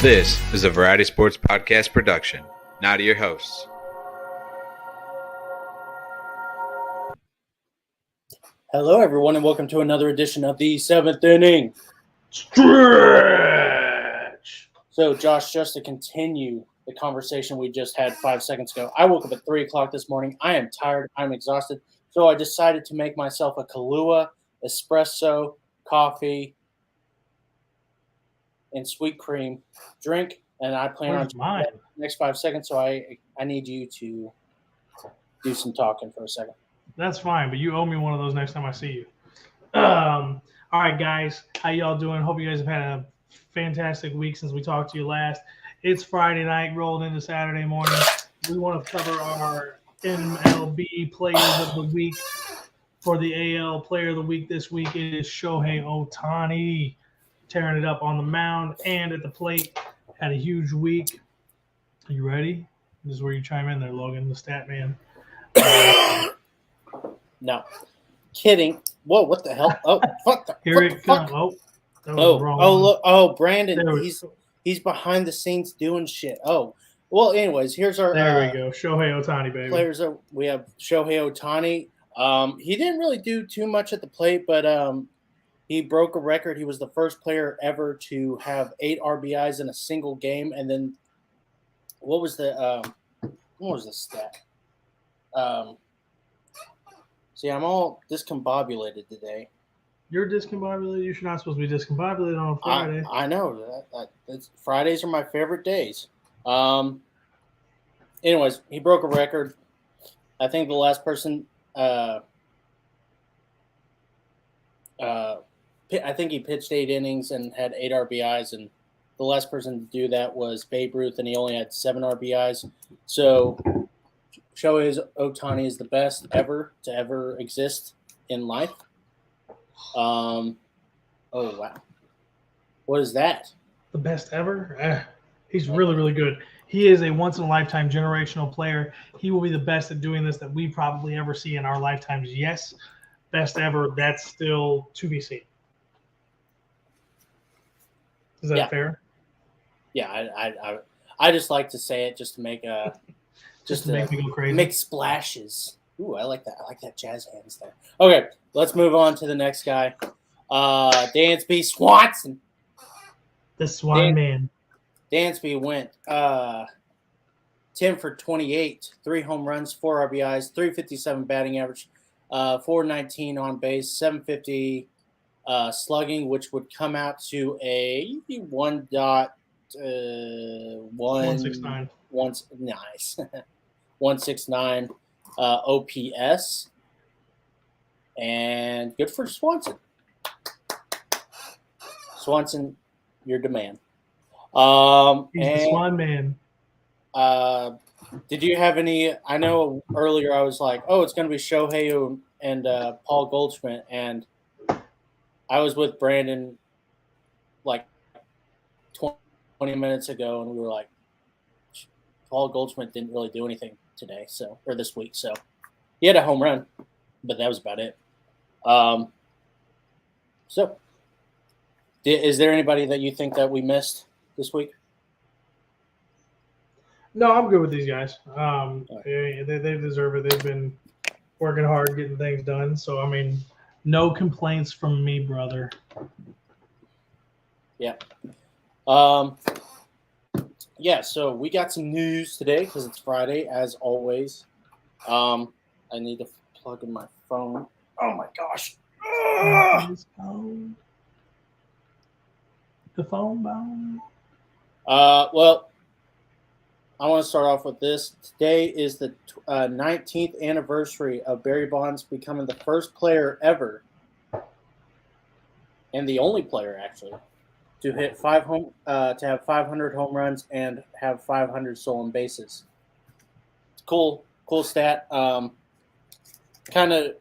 This is a Variety Sports Podcast production. Now to your hosts. Hello, everyone, and welcome to another edition of the 7th Inning Stretch. So, Josh, just to continue the conversation we just had 5 seconds ago, I woke up at 3 o'clock this morning. I am tired. I'm exhausted. So I decided to make myself a Kahlua, espresso, coffee, and sweet cream drink, and I plan on Mine? the next 5 seconds. So I need you to do some talking for a second. That's fine, but you owe me one of those next time I see you. All right, guys. How y'all doing? Hope you guys have had a fantastic week since we talked to you last. It's Friday night, rolled into Saturday morning. We want to cover our MLB Players of the Week. For the AL Player of the Week this week, it is Shohei Ohtani, tearing it up on the mound and at the plate. Had a huge week. Are you ready? This is where you chime in there, Logan, the stat man. No. Kidding. Whoa, what the hell? Oh, fuck. Here it comes. Oh, that was the wrong one. Look. Oh, Brandon, There he's behind the scenes doing shit. Oh. Well, anyways, here's our There we go. Shohei Ohtani, baby. players. We have Shohei Ohtani. He didn't really do too much at the plate, but he broke a record. He was the first player ever to have 8 RBIs in a single game. And then what was the stat? See, I'm all discombobulated today. You're discombobulated. You're not supposed to be discombobulated on a Friday. I know. Fridays are my favorite days. Anyways, he broke a record. I think the last person I think he pitched 8 innings and had 8 RBIs, and the last person to do that was Babe Ruth, and he only had 7 RBIs. So Shohei Ohtani is the best ever to ever exist in life. Oh, wow. What is that? The best ever? He's really, really good. He is a once-in-a-lifetime generational player. He will be the best at doing this that we probably ever see in our lifetimes. Yes, best ever. That's still to be seen. Is that fair? Yeah, I just like to say it just to make Just to make me go crazy. Make splashes. Ooh, I like that. I like that jazz hands there. Okay, let's move on to the next guy. Dansby Swanson. The Swan Man. Dansby went 10 for 28, 3 home runs, 4 RBIs, 357 batting average, 419 on base, 750 slugging, which would come out to a 169. Nice. 169 OPS. And good for Swanson. Swanson, you're the man. He's the Swan Man. Did you have any? I know earlier I was like, oh, it's going to be Shohei and Paul Goldschmidt. And I was with Brandon like 20 minutes ago, and we were like, Paul Goldschmidt didn't really do anything today, or this week. So he had a home run, but that was about it. So is there anybody that you think that we missed this week? No, I'm good with these guys. They deserve it. They've been working hard, getting things done. So, I mean, no complaints from me, brother. Yeah. Yeah, so we got some news today because it's Friday, as always. I need to plug in my phone. Oh, my gosh. The phone bone. Well, I want to start off with this. Today is the 19th anniversary of Barry Bonds becoming the first player ever, and the only player actually, to hit to have 500 home runs and have 500 stolen bases. Cool stat. Kind of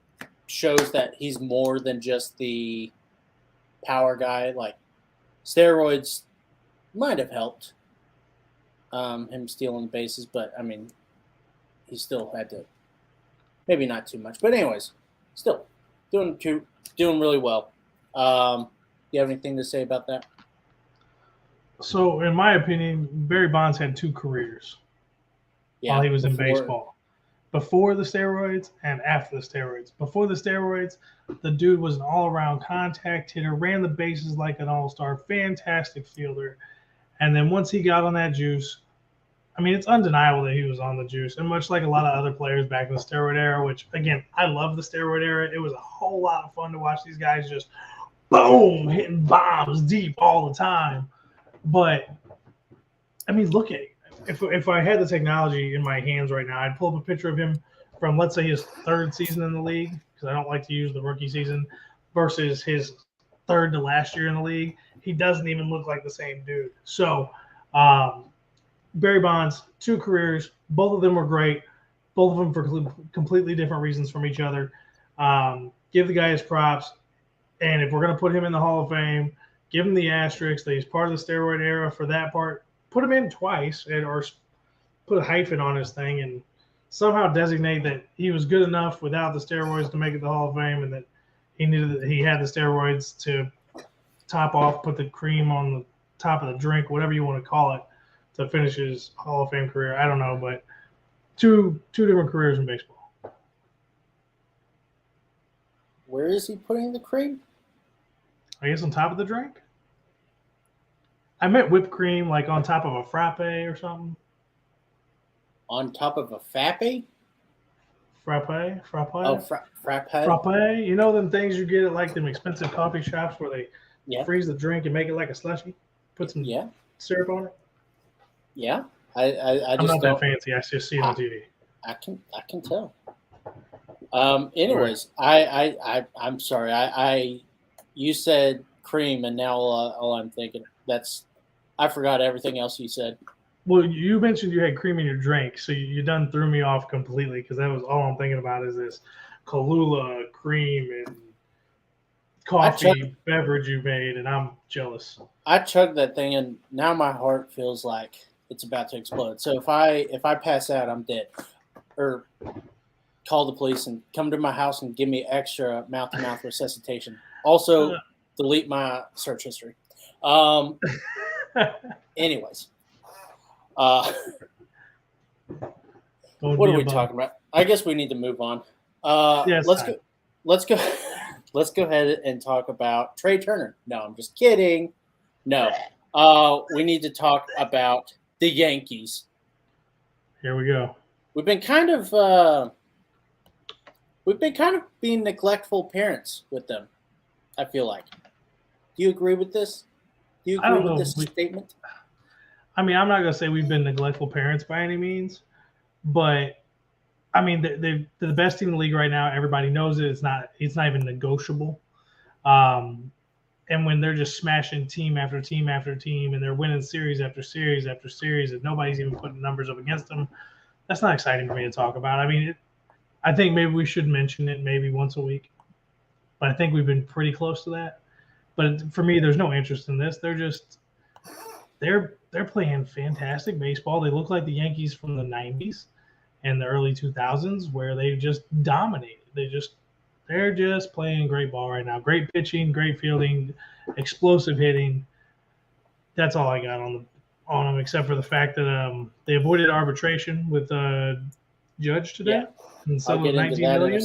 shows that he's more than just the power guy. Like steroids might have helped him stealing bases, but I mean, he still had to. Maybe not too much, but anyways, still doing really well. Do you have anything to say about that? So, in my opinion, Barry Bonds had 2 careers while he was in baseball. Before the steroids and after the steroids. Before the steroids, the dude was an all-around contact hitter, ran the bases like an all-star, fantastic fielder. And then once he got on that juice, I mean, it's undeniable that he was on the juice. And much like a lot of other players back in the steroid era, which, again, I love the steroid era. It was a whole lot of fun to watch these guys just, boom, hitting bombs deep all the time. But, I mean, look at it. If I had the technology in my hands right now, I'd pull up a picture of him from, let's say, his 3rd season in the league, because I don't like to use the rookie season, versus his 3rd to last year in the league. He doesn't even look like the same dude. So, Barry Bonds, 2 careers. Both of them were great. Both of them for completely different reasons from each other. Give the guy his props. And if we're going to put him in the Hall of Fame, give him the asterisk that he's part of the steroid era for that part. Put him in twice, or put a hyphen on his thing and somehow designate that he was good enough without the steroids to make it the Hall of Fame, and that he had the steroids to top off, put the cream on the top of the drink, whatever you want to call it, to finish his Hall of Fame career. I don't know, but two different careers in baseball. Where is he putting the cream? I guess on top of the drink. I meant whipped cream, like on top of a frappe or something. On top of a fappe? Frappe? Oh, frappe. Frappe. You know them things you get at like them expensive coffee shops where they Yeah. freeze the drink and make it like a slushie? Put some syrup on it? Yeah. I just I'm not don't, that fancy. I just see it on TV. I can tell. Anyways, I'm sorry. You said cream, and now all I'm thinking I forgot everything else you said. Well, you mentioned you had cream in your drink, so you done threw me off completely, because that was all I'm thinking about is this Kahlua cream and coffee beverage you made, and I'm jealous. I chugged that thing, and now my heart feels like it's about to explode. So if I pass out, I'm dead. Or call the police and come to my house and give me extra mouth-to-mouth resuscitation. Also, delete my search history. Anyways. What are we talking about? I guess we need to move on. Let's go ahead and talk about Trey Turner. No, I'm just kidding. No. We need to talk about the Yankees. Here we go. We've been kind of being neglectful parents with them, I feel like. Do you agree with this? Do you agree with this statement? I mean, I'm not going to say we've been neglectful parents by any means, but I mean, they're the best team in the league right now. Everybody knows it. It's not even negotiable. And when they're just smashing team after team after team, and they're winning series after series after series, and nobody's even putting numbers up against them, that's not exciting for me to talk about. I mean, I think maybe we should mention it maybe once a week, but I think we've been pretty close to that. But for me, there's no interest in this. They're playing fantastic baseball. They look like the Yankees from the 90s and the early 2000s, where they just dominated. They're just playing great ball right now. Great pitching, great fielding, explosive hitting. That's all I got on them, except for the fact that they avoided arbitration with Judge today. Yeah. And so $19 million.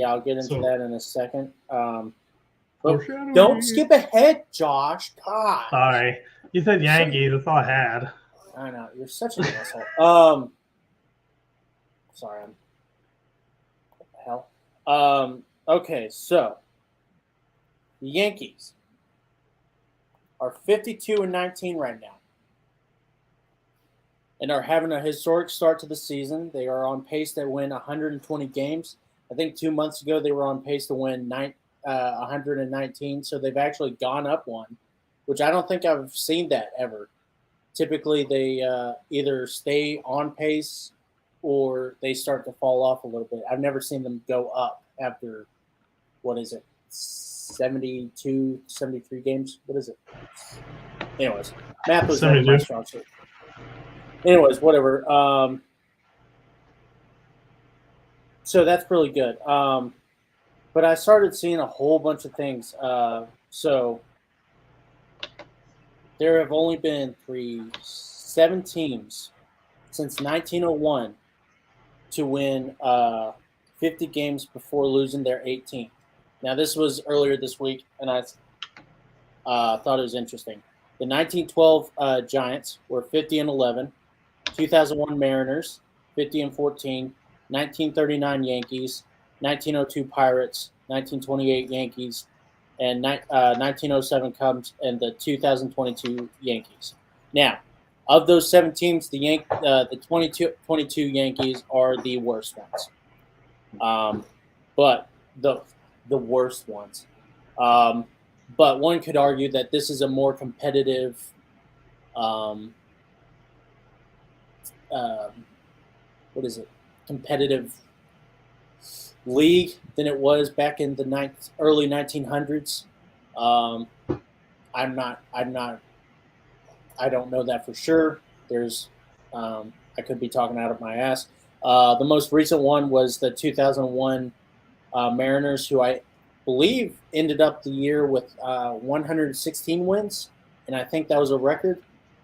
I'll get into that in a second. But don't skip ahead, Josh. God. Sorry. You said Yankees. That's all I had. I know. You're such an asshole. Sorry. What the hell? Okay, so the Yankees are 52-19 right now, and are having a historic start to the season. They are on pace to win 120 games. I think 2 months ago they were on pace to win 119, so they've actually gone up one, which I don't think I've seen that ever. Typically, they either stay on pace or they start to fall off a little bit. I've never seen them go up after, 72, 73 games? What is it? Anyways, math was never my strong suit. Anyways, whatever. So that's really good. But I started seeing a whole bunch of things. So there have only been 7 teams since 1901 to win 50 games before losing their 18th. Now, this was earlier this week, and I thought it was interesting. The 1912 Giants were 50-11, 2001 Mariners 50-14, 1939 Yankees, 1902 Pirates, 1928 Yankees, and 1907 Cubs, and the 2022 Yankees. Now, of those 7 teams, the 22 Yankees are the worst ones. But the worst ones. But one could argue that this is a more competitive competitive league than it was back in the early 1900s. I don't know that for sure. I could be talking out of my ass. The most recent one was the 2001 Mariners, who I believe ended up the year with 116 wins, and I think that was a record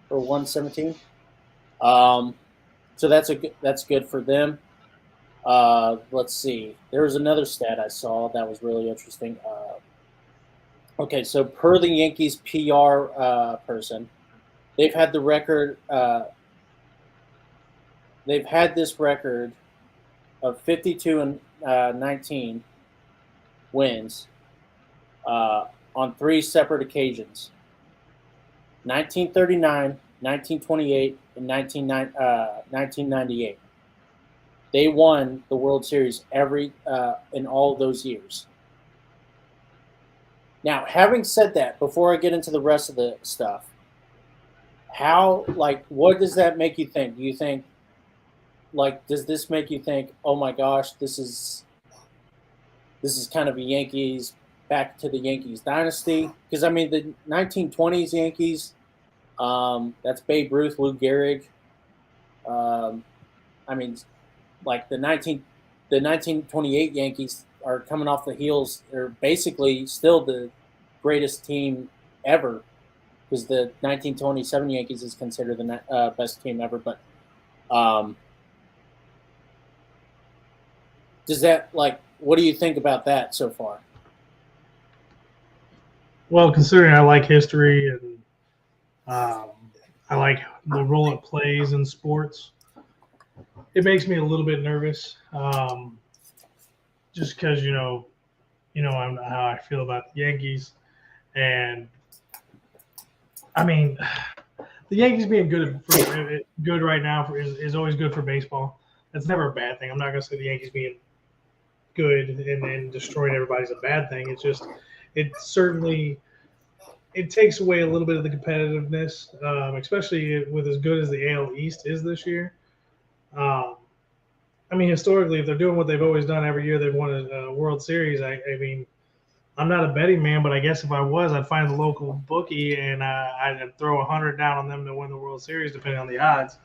for 117. So that's good for them. Let's see. There was another stat I saw that was really interesting. Okay, so per the Yankees PR person, they've had the record. They've had this record of 52-19 wins on 3 separate occasions: 1939, 1928, and 1998. They won the World Series in all of those years. Now, having said that, before I get into the rest of the stuff, what does that make you think? Do you think, does this make you think, oh my gosh, this is kind of a back to the Yankees dynasty? Because, I mean, the 1920s Yankees, that's Babe Ruth, Lou Gehrig. I mean, the 1928 Yankees are coming off the heels. They're basically still the greatest team ever, because the 1927 Yankees is considered the best team ever. But does that, what do you think about that so far? Well, considering I like history and I like the role it plays in sports, it makes me a little bit nervous. Just because how I feel about the Yankees, and I mean, the Yankees being good right now is always good for baseball. That's never a bad thing. I'm not gonna say the Yankees being good and then destroying everybody's a bad thing. It's just it takes away a little bit of the competitiveness, especially with as good as the AL East is this year. I mean, historically, if they're doing what they've always done every year, they've won a World Series. I mean, I'm not a betting man, but I guess if I was, I'd find the local bookie and I'd throw 100 down on them to win the World Series, depending on the odds.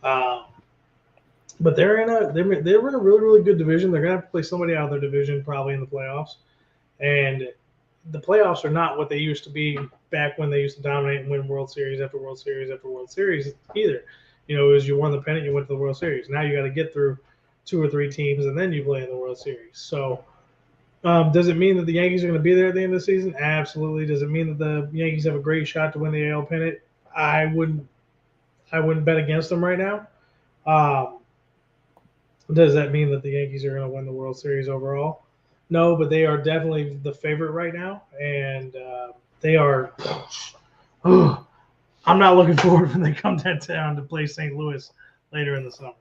But they're in a really, really good division. They're gonna have to play somebody out of their division probably in the playoffs, and the playoffs are not what they used to be back when they used to dominate and win World Series after World Series after World Series either. It was you won the pennant, you went to the World Series. Now you got to get through 2 or 3 teams, and then you play in the World Series. So does it mean that the Yankees are going to be there at the end of the season? Absolutely. Does it mean that the Yankees have a great shot to win the AL pennant? I wouldn't bet against them right now. Does that mean that the Yankees are going to win the World Series overall? No, but they are definitely the favorite right now, and they are I'm not looking forward when they come to town to play St. Louis later in the summer.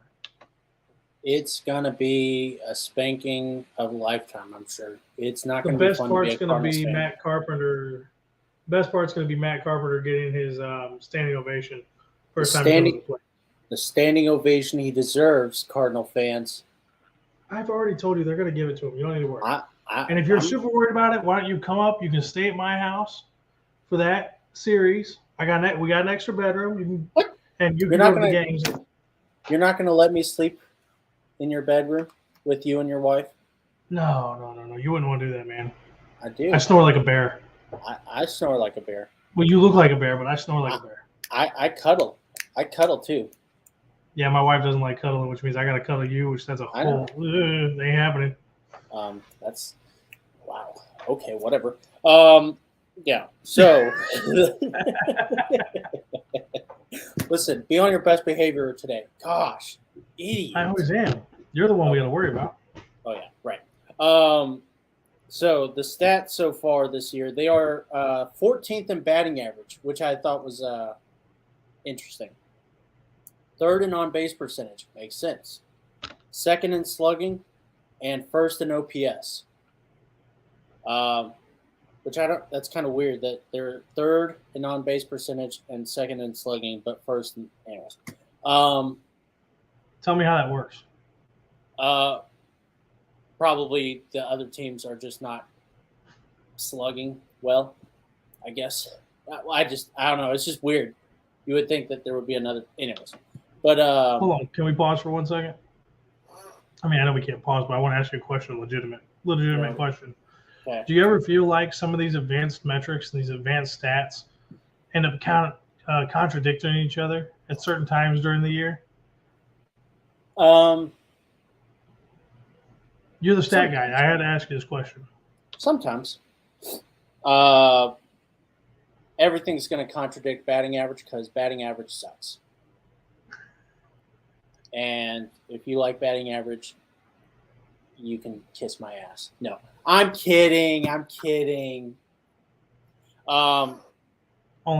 It's going to be a spanking of a lifetime, I'm sure. It's not going to be fun to be a Cardinals fan. The best part's going to be Matt Carpenter getting his standing ovation. First time he goes to play. The standing ovation he deserves, Cardinal fans. I've already told you they're going to give it to him. You don't need to worry. And if you're super worried about it, why don't you come up? You can stay at my house for that series. We got an extra bedroom. And you can go to the games. You're not going to let me sleep in your bedroom with you and your wife? No. You wouldn't want to do that, man. I do. I snore like a bear. I snore like a bear. Well, you look like a bear, but I snore like a bear. I cuddle. I cuddle too. Yeah, my wife doesn't like cuddling, which means I got to cuddle you, which that's a whole. Ain't happening. That's wow. Okay, whatever. Yeah. So, listen, be on your best behavior today. Gosh, idiot. I always am. You're the one we got to worry about. Oh yeah, right. So the stats so far this year, they are 14th in batting average, which I thought was interesting. Third in on-base percentage, makes sense. Second in slugging, and first in OPS. Which I don't. That's kind of weird that they're third in on-base percentage and second in slugging, but first in anyways. Tell me how that works. Probably the other teams are just not slugging well, I guess. I don't know. It's just weird. You would think that there would be another, anyways. But hold on, can we pause for 1 second? I mean, I know we can't pause, but I want to ask you a question, legitimate question. Okay. Do you ever feel like some of these advanced metrics, these advanced stats, end up contradicting each other at certain times during the year? You're the stat guy. I had to ask you this question. Sometimes. Everything's going to contradict batting average because batting average sucks. And if you like batting average, you can kiss my ass. No, I'm kidding. Only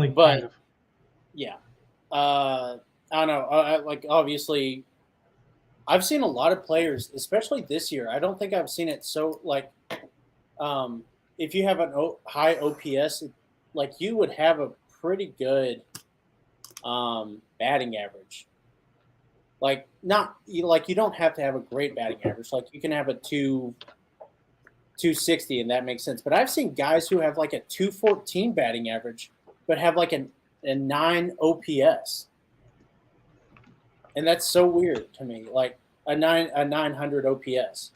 but, kind of. Yeah. I don't know. Like, obviously, I've seen a lot of players, especially this year. I don't think I've seen it so, like, if you have a high OPS, like, you would have a pretty good batting average. Like, you don't have to have a great batting average. Like, you can have a 260, and that makes sense. But I've seen guys who have, like, a 214 batting average, but have, like, a 9 OPS. And that's so weird to me. Like, a 900 OPS.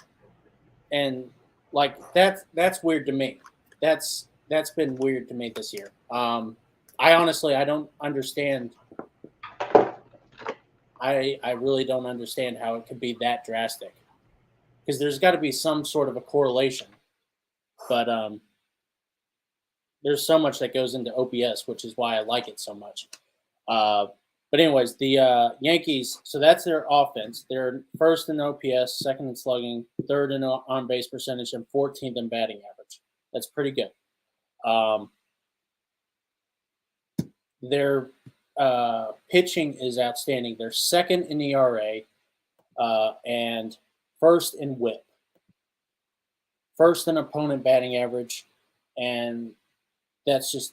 And, like, that's weird to me. That's been weird to me this year. I don't understand. I really don't understand how it could be that drastic, because there's got to be some sort of a correlation. But there's so much that goes into OPS, which is why I like it so much. But anyways, the Yankees, so that's their offense. They're first in OPS, second in slugging, third in on-base percentage, and 14th in batting average. That's pretty good. Their pitching is outstanding. They're second in ERA and first in WHIP, first in opponent batting average, and that's just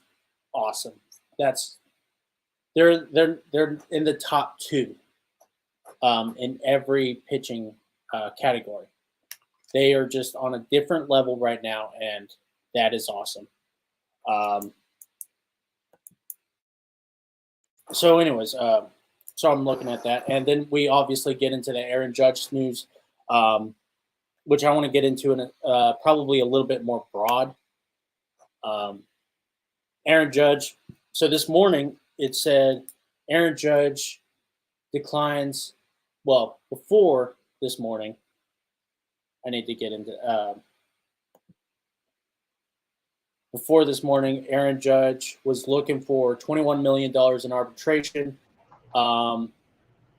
awesome. They're in the top 2 in every pitching category. They are just on a different level right now, and that is awesome. So anyways, so I'm looking at that. And then we obviously get into the Aaron Judge news, which I want to get into in probably a little bit more broad. Aaron Judge. So this morning it said Aaron Judge declines. Well, before this morning, I need to get into before this morning, Aaron Judge was looking for $21 million in arbitration.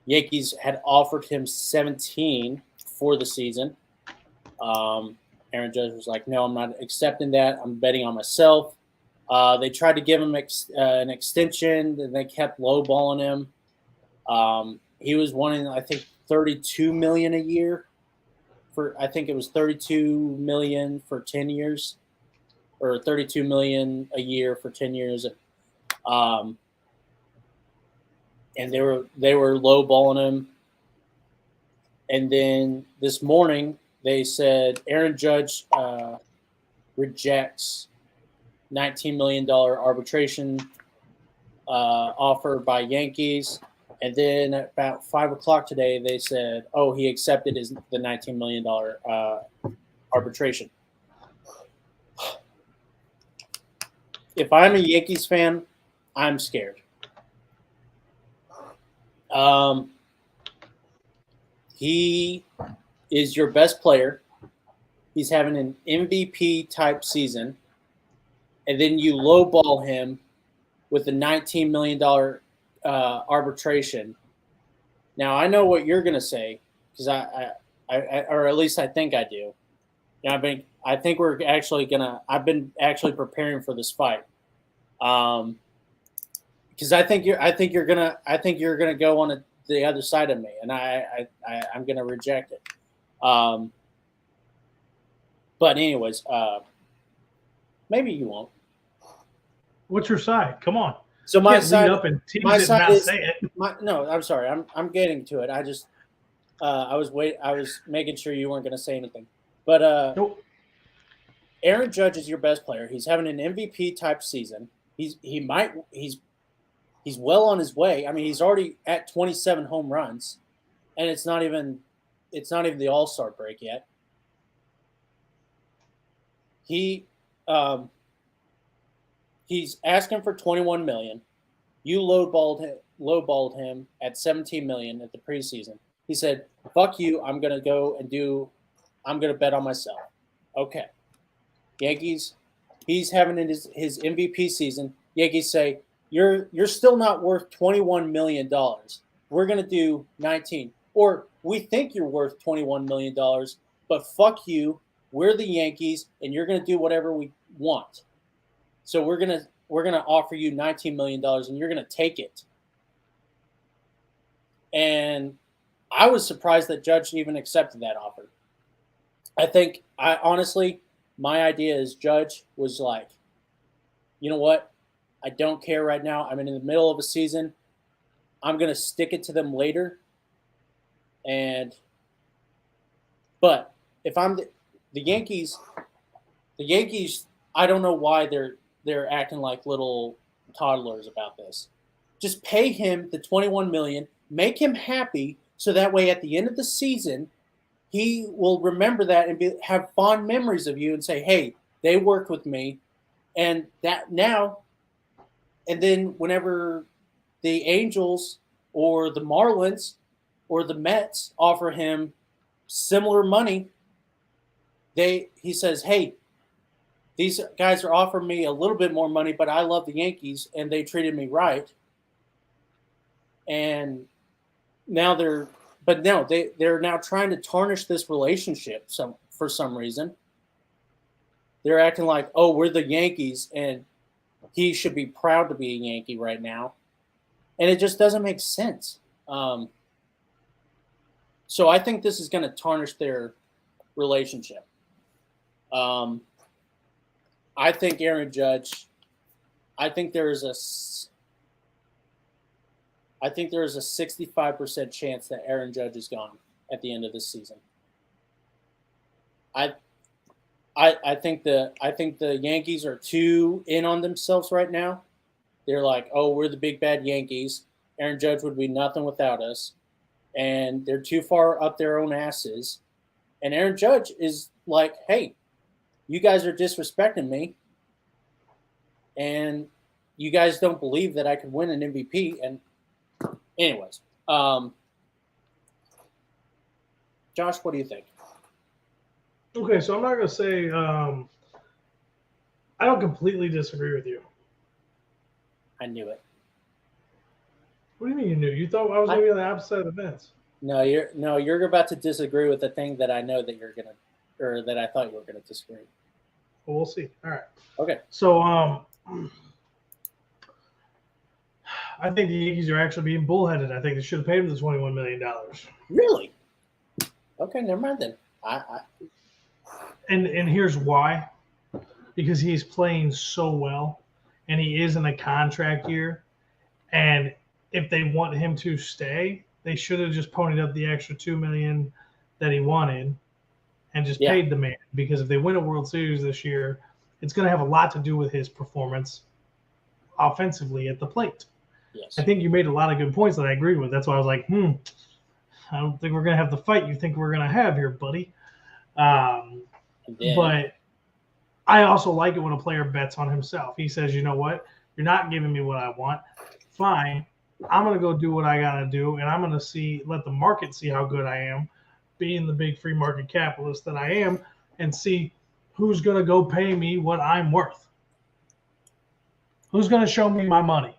Yankees had offered him 17 for the season. Aaron Judge was like, no, I'm not accepting that. I'm betting on myself. They tried to give him an extension, and they kept lowballing him. He was wanting, I think, $32 million a year. I think it was $32 million for 10 years. Or $32 million a year for 10 years, and they were lowballing him. And then this morning they said Aaron Judge rejects $19 million arbitration offer by Yankees. And then at about 5 o'clock today, they said, "Oh, he accepted the $19 million arbitration." if I'm a Yankees fan, I'm scared. He is your best player. He's having an MVP type season, and then you lowball him with a $19 million arbitration. Now I know what you're gonna say because I or at least I think I do. I think we're actually gonna. I've been actually preparing for this fight, because I think you're gonna go on the other side of me, and I'm gonna reject it. But anyways, maybe you won't. What's your side? Come on. So my Can't side, lead up and tease my it and side not is say it. no. I'm sorry. I'm getting to it. I just I was making sure you weren't gonna say anything. But Nope. Aaron Judge is your best player. He's having an MVP type season. He's well on his way. I mean, he's already at 27 home runs, and it's not even the All-Star break yet. He's asking for 21 million. You lowballed him at 17 million at the preseason. He said, "Fuck you. I'm gonna bet on myself." Okay. Yankees, he's having his MVP season. Yankees say, You're still not worth $21 million. We're gonna do 19. Or we think you're worth $21 million, but fuck you. We're the Yankees, and you're gonna do whatever we want. So we're gonna offer you $19 million, and you're gonna take it. And I was surprised that Judge even accepted that offer. Honestly, my idea is Judge was like, you know what? I don't care right now. I'm in the middle of a season. I'm going to stick it to them later. But if I'm the Yankees, I don't know why they're acting like little toddlers about this. Just pay him the $21 million, make him happy, so that way at the end of the season, he will remember that and have fond memories of you and say, hey, they worked with me. And then whenever the Angels or the Marlins or the Mets offer him similar money, he says, hey, these guys are offering me a little bit more money, but I love the Yankees and they treated me right. And now they're now trying to tarnish this relationship for some reason. They're acting like, oh, we're the Yankees and he should be proud to be a Yankee right now. And it just doesn't make sense. So I think this is going to tarnish their relationship. I think Aaron Judge, I think there is a 65% chance that Aaron Judge is gone at the end of this season. I think the Yankees are too in on themselves right now. They're like, oh, we're the big bad Yankees. Aaron Judge would be nothing without us. And they're too far up their own asses. And Aaron Judge is like, hey, you guys are disrespecting me. And you guys don't believe that I could win an MVP. And anyways, Josh, what do you think? Okay, so I'm not going to say I don't completely disagree with you. I knew it. What do you mean you knew? You thought I was going to be on the opposite side of the fence. No, you're about to disagree with the thing that I know that you're gonna, or that I thought you were gonna disagree. Well, we'll see. All right. Okay. So I think the Yankees are actually being bullheaded. I think they should have paid him the $21 million. Really? Okay, never mind then. And here's why. Because he's playing so well, and he is in a contract year. And if they want him to stay, they should have just ponied up the extra $2 million that he wanted and just paid the man. Because if they win a World Series this year, it's going to have a lot to do with his performance offensively at the plate. Yes. I think you made a lot of good points that I agreed with. That's why I was like, I don't think we're going to have the fight you think we're going to have here, buddy. But I also like it when a player bets on himself. He says, you know what? You're not giving me what I want. Fine. I'm going to go do what I got to do, and I'm going to let the market see how good I am, being the big free market capitalist that I am, and see who's going to go pay me what I'm worth. Who's going to show me my money?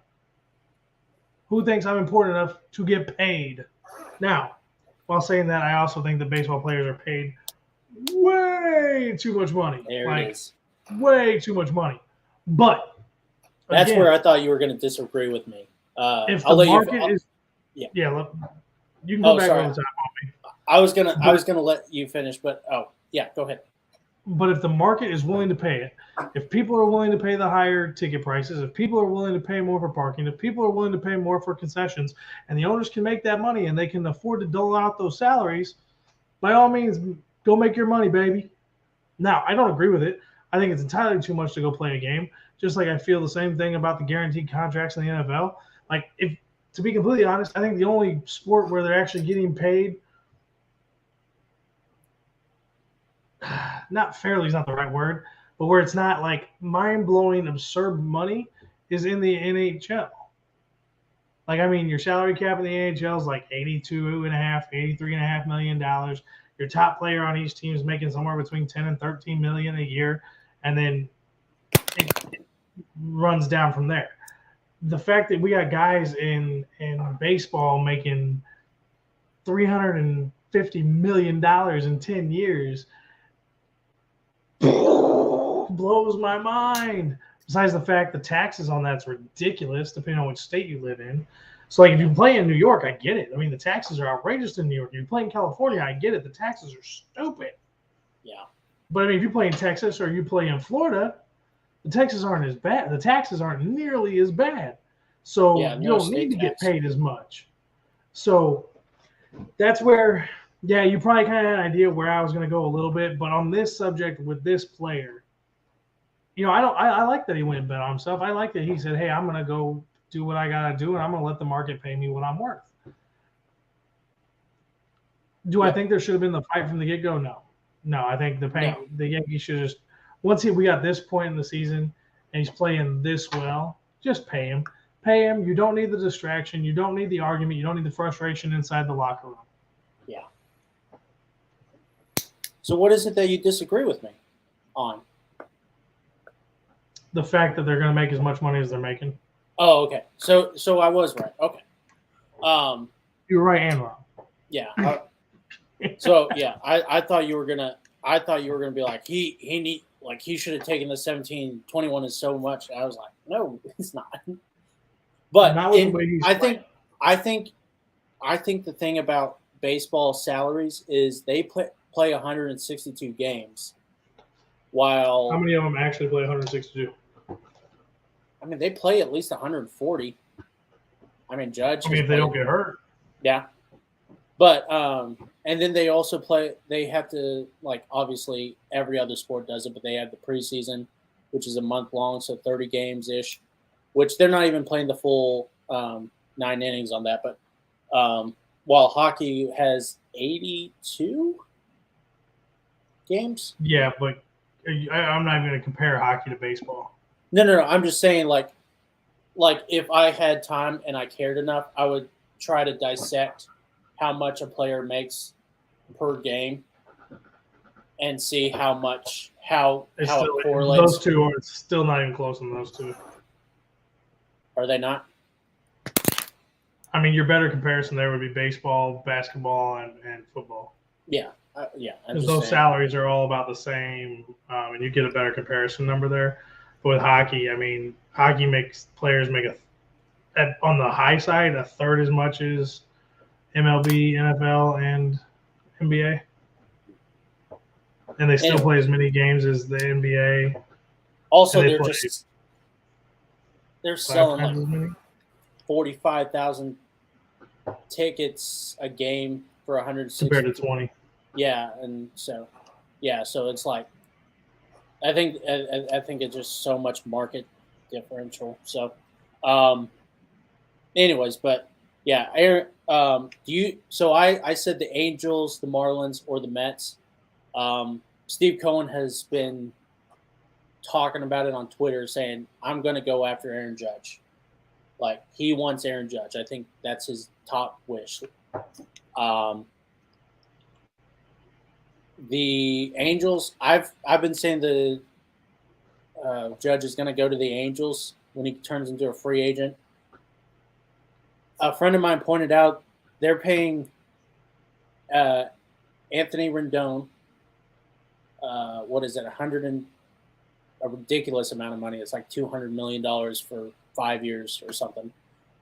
Who thinks I'm important enough to get paid? Now, while saying that, I also think that baseball players are paid way too much money. There it is. Way too much money. But that's again, where I thought you were going to disagree with me. If the market is, you can go back over the top on me. I was gonna let you finish, but go ahead. But if the market is willing to pay it, if people are willing to pay the higher ticket prices, if people are willing to pay more for parking, if people are willing to pay more for concessions, and the owners can make that money and they can afford to dole out those salaries, by all means, go make your money, baby. Now, I don't agree with it. I think it's entirely too much to go play a game. Just like I feel the same thing about the guaranteed contracts in the NFL. Like, to be completely honest, I think the only sport where they're actually getting paid, not fairly is not the right word, but where it's not like mind-blowing, absurd money, is in the NHL. Like, I mean, your salary cap in the NHL is like $83.5 million. Your top player on each team is making somewhere between 10 and 13 million a year, and then it runs down from there. The fact that we got guys in baseball making $350 million in 10 years blows my mind. Besides the fact the taxes on that's ridiculous, depending on which state you live in. So, like, if you play in New York, I get it. I mean, the taxes are outrageous in New York. If you play in California, I get it. The taxes are stupid. Yeah. But, I mean, if you play in Texas or you play in Florida, the taxes aren't as bad. The taxes aren't nearly as bad. So you don't need to get paid as much. So that's where, you probably kind of had an idea where I was going to go a little bit. But on this subject with this player, I like that he went and bet on himself. I like that he said, hey, I'm going to go do what I got to do, and I'm going to let the market pay me what I'm worth. Do I think there should have been the fight from the get-go? No. No, I think the Yankees should just – once we got this point in the season and he's playing this well, just pay him. Pay him. You don't need the distraction. You don't need the argument. You don't need the frustration inside the locker room. Yeah. So what is it that you disagree with me on? The fact that they're going to make as much money as they're making. Oh, okay. So I was right. Okay. You're right and wrong. Yeah. I thought you were gonna be like he should have taken the 17-21 is so much. I was like, no, it's not. But not with the way he's playing. I think the thing about baseball salaries is they play 162 games. While how many of them actually play 162? I mean, they play at least 140. I mean, Judge. I mean, if they don't get hurt. Yeah. But and then they also play. They have to, like, obviously every other sport does it, but they have the preseason, which is a month long, so 30 games ish. Which they're not even playing the full 9 innings on that. But while hockey has 82 games. Yeah, but I'm not even going to compare hockey to baseball. No. I'm just saying, like if I had time and I cared enough, I would try to dissect how much a player makes per game and see how it correlates. Those two are still not even close on those two. Are they not? I mean, your better comparison there would be baseball, basketball, and football. Yeah. Because those salaries are all about the same, and you get a better comparison number there. But with hockey, I mean, hockey makes players make on the high side a third as much as MLB, NFL, and NBA. And they still play as many games as the NBA. Also, they're selling like 45,000 tickets a game for 160 compared to 20. Yeah, and so it's like I think it's just so much market differential. So, anyways, but yeah, Aaron, So I said the Angels, the Marlins, or the Mets. Steve Cohen has been talking about it on Twitter, saying, "I'm going to go after Aaron Judge." Like, he wants Aaron Judge. I think that's his top wish. The Angels, I've been saying the Judge is going to go to the Angels when he turns into a free agent. A friend of mine pointed out they're paying Anthony Rendon, what is it, a ridiculous amount of money. It's like $200 million for 5 years or something.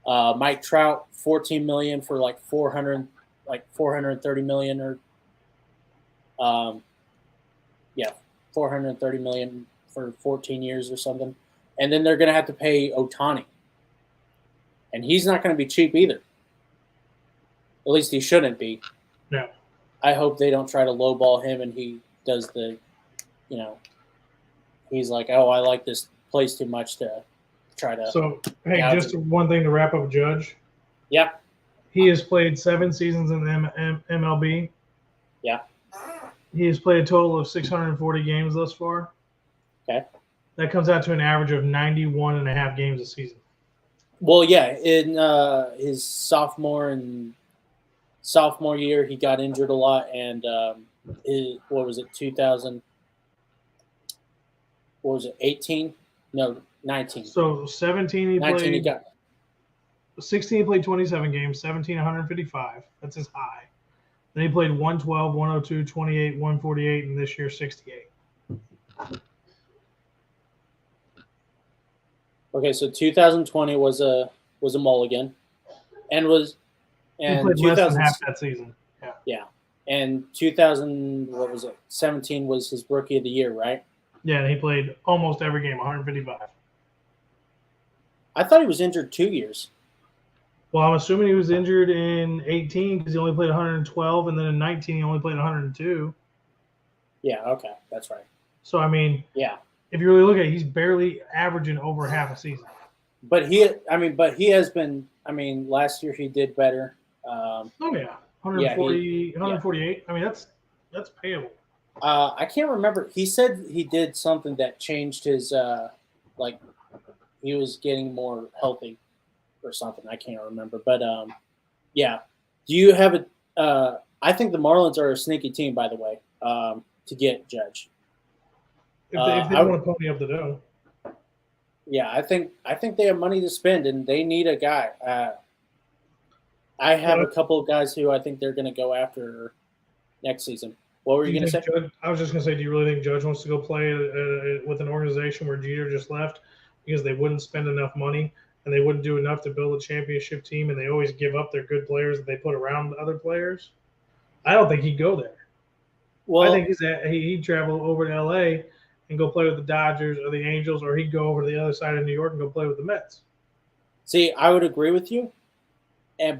Mike Trout, $14 million for like $430 million or $430 million for 14 years or something. And then they're going to have to pay Ohtani. And he's not going to be cheap either. At least he shouldn't be. No. I hope they don't try to lowball him and he does he's like, oh, I like this place too much to try to. So, hey, just one thing to wrap up Judge. Yeah. He has played 7 seasons in the MLB. Yeah. He has played a total of 640 games thus far. Okay. That comes out to an average of 91.5 games a season. Well, yeah, in his sophomore year, he got injured a lot, and what was it, 2000? What was it, 18? No, 19. So 17 he 19 played. he got. 16 he played 27 games, 17 155. That's his high. Then he played 112, 102, 28, 148, and this year 68. Okay, so 2020 was a mulligan, and he played less than half that season. Yeah. Yeah, and 17 was his rookie of the year, right? Yeah, and he played almost every game, 155. I thought he was injured 2 years. Well, I'm assuming he was injured in 18 because he only played 112, and then in 19 he only played 102. Yeah, okay, that's right. So I mean, yeah, if you really look at it, he's barely averaging over half a season. But he has been. I mean, last year he did better. Oh yeah, 140, 148. I mean, that's payable. I can't remember. He said he did something that changed his like he was getting more healthy or something. I can't remember. But yeah. Do you have a? I think the Marlins are a sneaky team, by the way, to get Judge. If they want to pony up the dough. Yeah, I think they have money to spend, and they need a guy. I have a couple of guys who I think they're going to go after next season. What were you going to say? I was just going to say, do you really think Judge wants to go play with an organization where Jeter just left because they wouldn't spend enough money and they wouldn't do enough to build a championship team, and they always give up their good players that they put around other players? I don't think he'd go there. Well, I think he'd travel over to L.A. and go play with the Dodgers or the Angels, or he'd go over to the other side of New York and go play with the Mets. See, I would agree with you,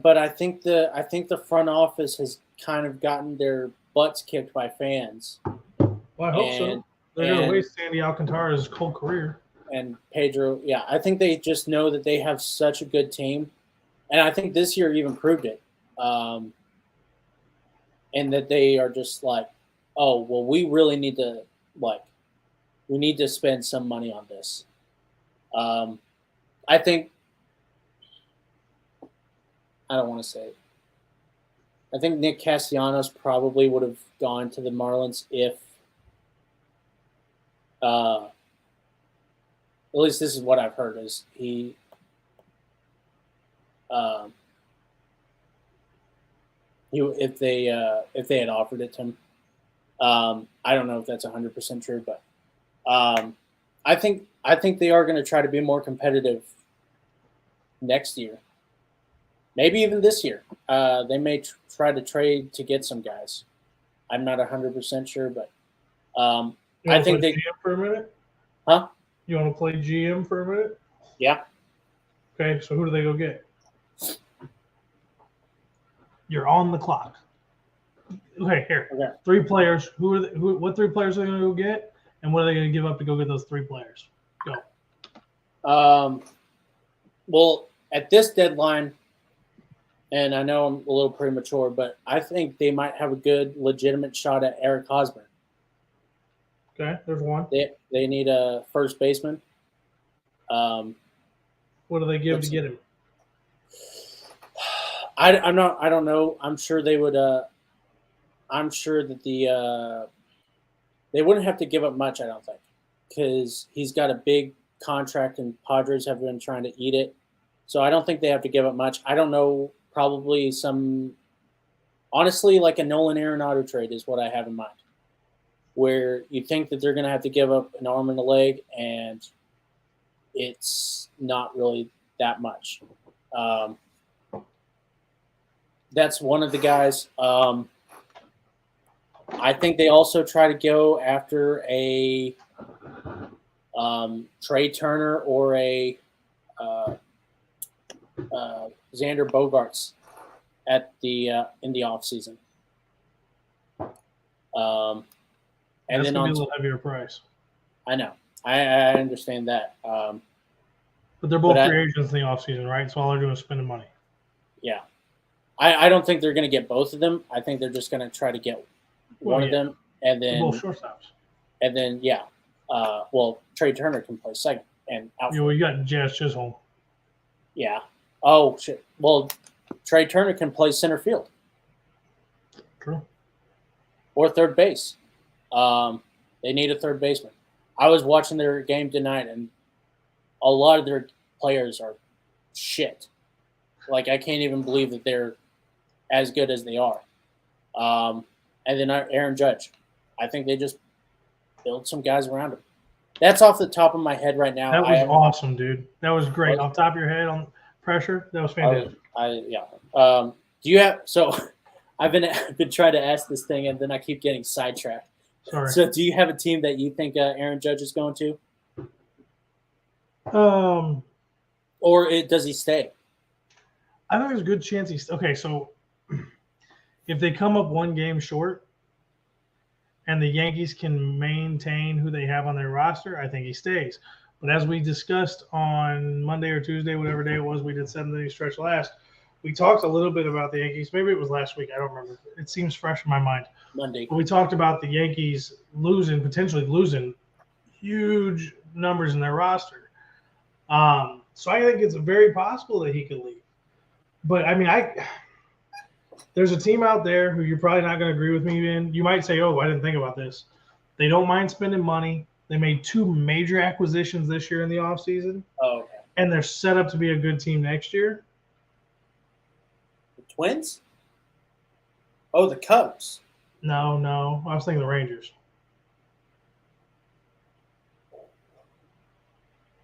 but I think the front office has kind of gotten their butts kicked by fans. Well, I hope so. They're going to waste Sandy Alcantara's whole career. And Pedro, yeah, I think they just know that they have such a good team, and I think this year even proved it. And that they are just like, oh, well, we really need to spend some money on this. I think I don't want to say it. I think Nick Castellanos probably would have gone to the Marlins if at least this is what I've heard is if they had offered it to him. I don't know if that's 100% true, but I think they are going to try to be more competitive next year. Maybe even this year. They may try to trade to get some guys. I'm not 100% sure, but I think they. GM for a minute? Huh? You want to play GM for a minute? Yeah. Okay, so who do they go get? You're on the clock. Okay, here. Okay. 3 players. What 3 players are they going to go get? And what are they going to give up to go get those 3 players? Go. Well, at this deadline, and I know I'm a little premature, but I think they might have a good, legitimate shot at Eric Hosmer. Okay, there's one. They need a first baseman. What do they give to get him? I don't know. I'm sure they would. I'm sure that they wouldn't have to give up much. I don't think, because he's got a big contract and Padres have been trying to eat it. So I don't think they have to give up much. I don't know. Probably honestly, like a Nolan Arenado trade is what I have in mind, where you think that they're going to have to give up an arm and a leg, and it's not really that much. That's one of the guys. I think they also try to go after a Trey Turner or a Xander Bogaerts at the in the offseason. And That's then gonna be a little heavier price. I know. I understand that. But they're both free agents in the offseason, right? So all they're doing is spending money. Yeah. I don't think they're going to get both of them. I think they're just going to try to get one of them, and then both shortstops. And then Trey Turner can play second and outfield. Yeah, well, you got Jazz Chisholm. Yeah. Oh shit. Well, Trey Turner can play center field. True. Or third base. They need a third baseman. I was watching their game tonight, and a lot of their players are shit. Like, I can't even believe that they're as good as they are. And then Aaron Judge. I think they just build some guys around him. That's off the top of my head right now. That was awesome, dude. That was great. Off the top of your head on pressure, that was fantastic. Do you have – so I've been trying to ask this thing, and then I keep getting sidetracked. Sorry. So do you have a team that you think Aaron Judge is going to? Or does he stay? I think there's a good chance he's – okay, so if they come up one game short and the Yankees can maintain who they have on their roster, I think he stays. But as we discussed on Monday or Tuesday, whatever day it was, we did 7-day stretch last, we talked a little bit about the Yankees. Maybe it was last week. I don't remember. It seems fresh in my mind. Monday. But we talked about the Yankees potentially losing huge numbers in their roster. So I think it's very possible that he could leave. But, I mean, there's a team out there who you're probably not going to agree with me in. You might say, oh, I didn't think about this. They don't mind spending money. They made 2 major acquisitions this year in the offseason. Oh, okay. And they're set up to be a good team next year. The Twins? Oh, the Cubs. No. I was thinking the Rangers.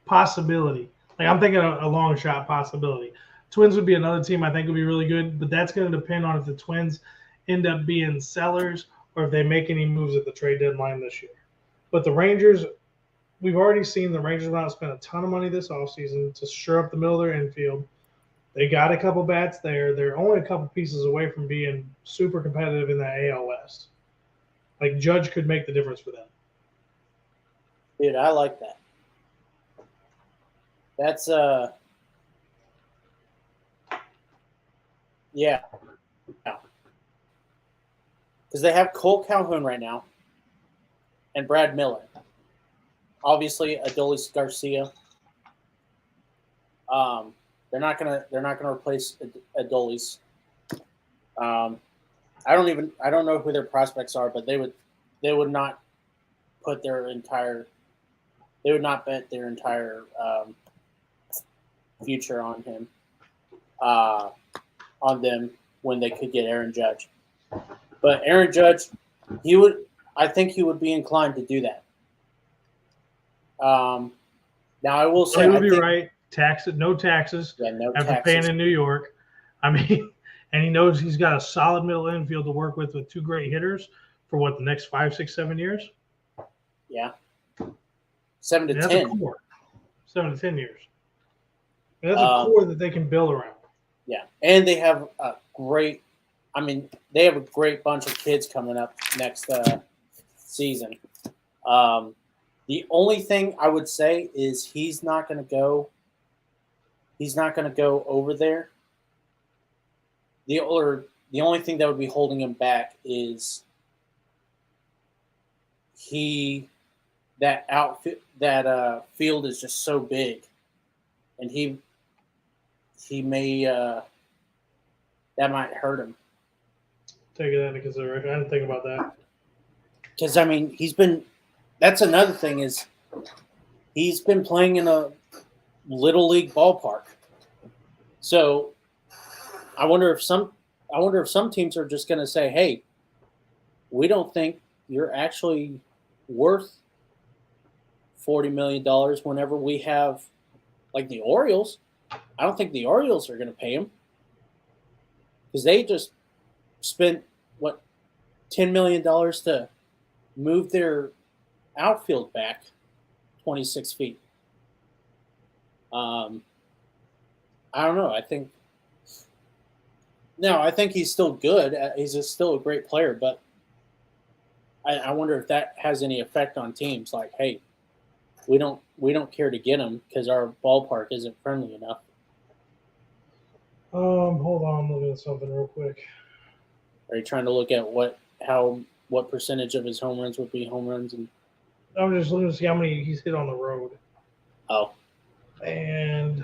Possibility. Like, I'm thinking a long shot possibility. Twins would be another team I think would be really good, but that's going to depend on if the Twins end up being sellers or if they make any moves at the trade deadline this year. But the Rangers, we've already seen the Rangers went out and spent a ton of money this offseason to shore up the middle of their infield. They got a couple bats there. They're only a couple pieces away from being super competitive in that AL West. Like, Judge could make the difference for them. Dude, I like that. That's yeah. Because they have Cole Calhoun right now and Brad Miller. Obviously, Adolis Garcia. They're not gonna replace Adolis. I don't know who their prospects are, but they would not bet their entire future on him, on them when they could get Aaron Judge. But Aaron Judge, I think he would be inclined to do that. Now I will say, he would be right. No taxes. Yeah, no after taxes. paying in New York. I mean, and he knows he's got a solid middle infield to work with 2 great hitters for the next 5, 6, 7 years. Yeah, 7 to 10. That's a core. 7 to 10 years. And that's a core that they can build around. Yeah, and they have a great bunch of kids coming up next season. The only thing I would say is he's not going to go over there. The only thing that would be holding him back is he field is just so big, and he may that might hurt him. Taking that into consideration, I didn't think about that. Because that's another thing is he's been playing in a little league ballpark. So I wonder if some teams are just going to say, "Hey, we don't think you're actually worth $40 million." Whenever we have, like the Orioles, I don't think the Orioles are going to pay him because they just spent $10 million to move their outfield back 26 feet. I don't know. I think he's still good. He's still a great player, but I wonder if that has any effect on teams. Like, hey, we don't care to get him because our ballpark isn't friendly enough. Hold on, I'm looking at something real quick. Are you trying to look at what percentage of his home runs would be home runs? And I'm just looking to see how many he's hit on the road. Oh. And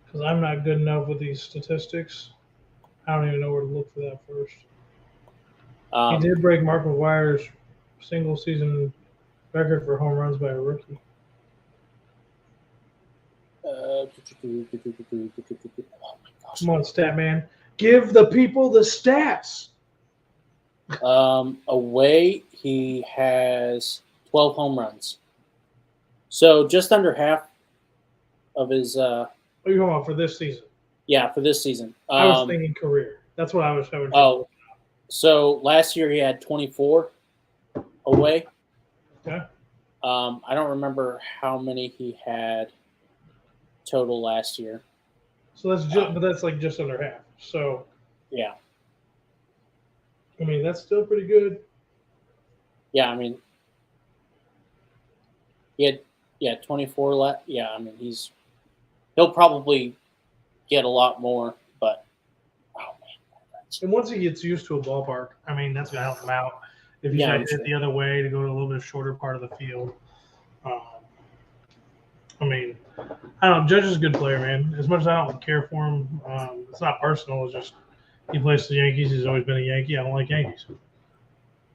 because I'm not good enough with these statistics, I don't even know where to look for that first. He did break Mark McGwire's single season record for home runs by a rookie. Oh my gosh. Come on, stat man. Give the people the stats. Away, he has 12 home runs. So just under half of his. What are you talking about for this season? Yeah, for this season. I was thinking career. That's what I was having. Oh, so last year he had 24 away. Okay. I don't remember how many he had total last year. So that's like just under half. So yeah. I mean, that's still pretty good. Yeah, I mean, he had 24 left. Yeah, I mean, he'll probably get a lot more, but oh man. And once he gets used to a ballpark, I mean, that's gonna help him out. If he's trying to hit the other way to go to a little bit shorter part of the field. I mean, I don't know. Judge is a good player, man. As much as I don't care for him, it's not personal. It's just he plays for the Yankees. He's always been a Yankee. I don't like Yankees.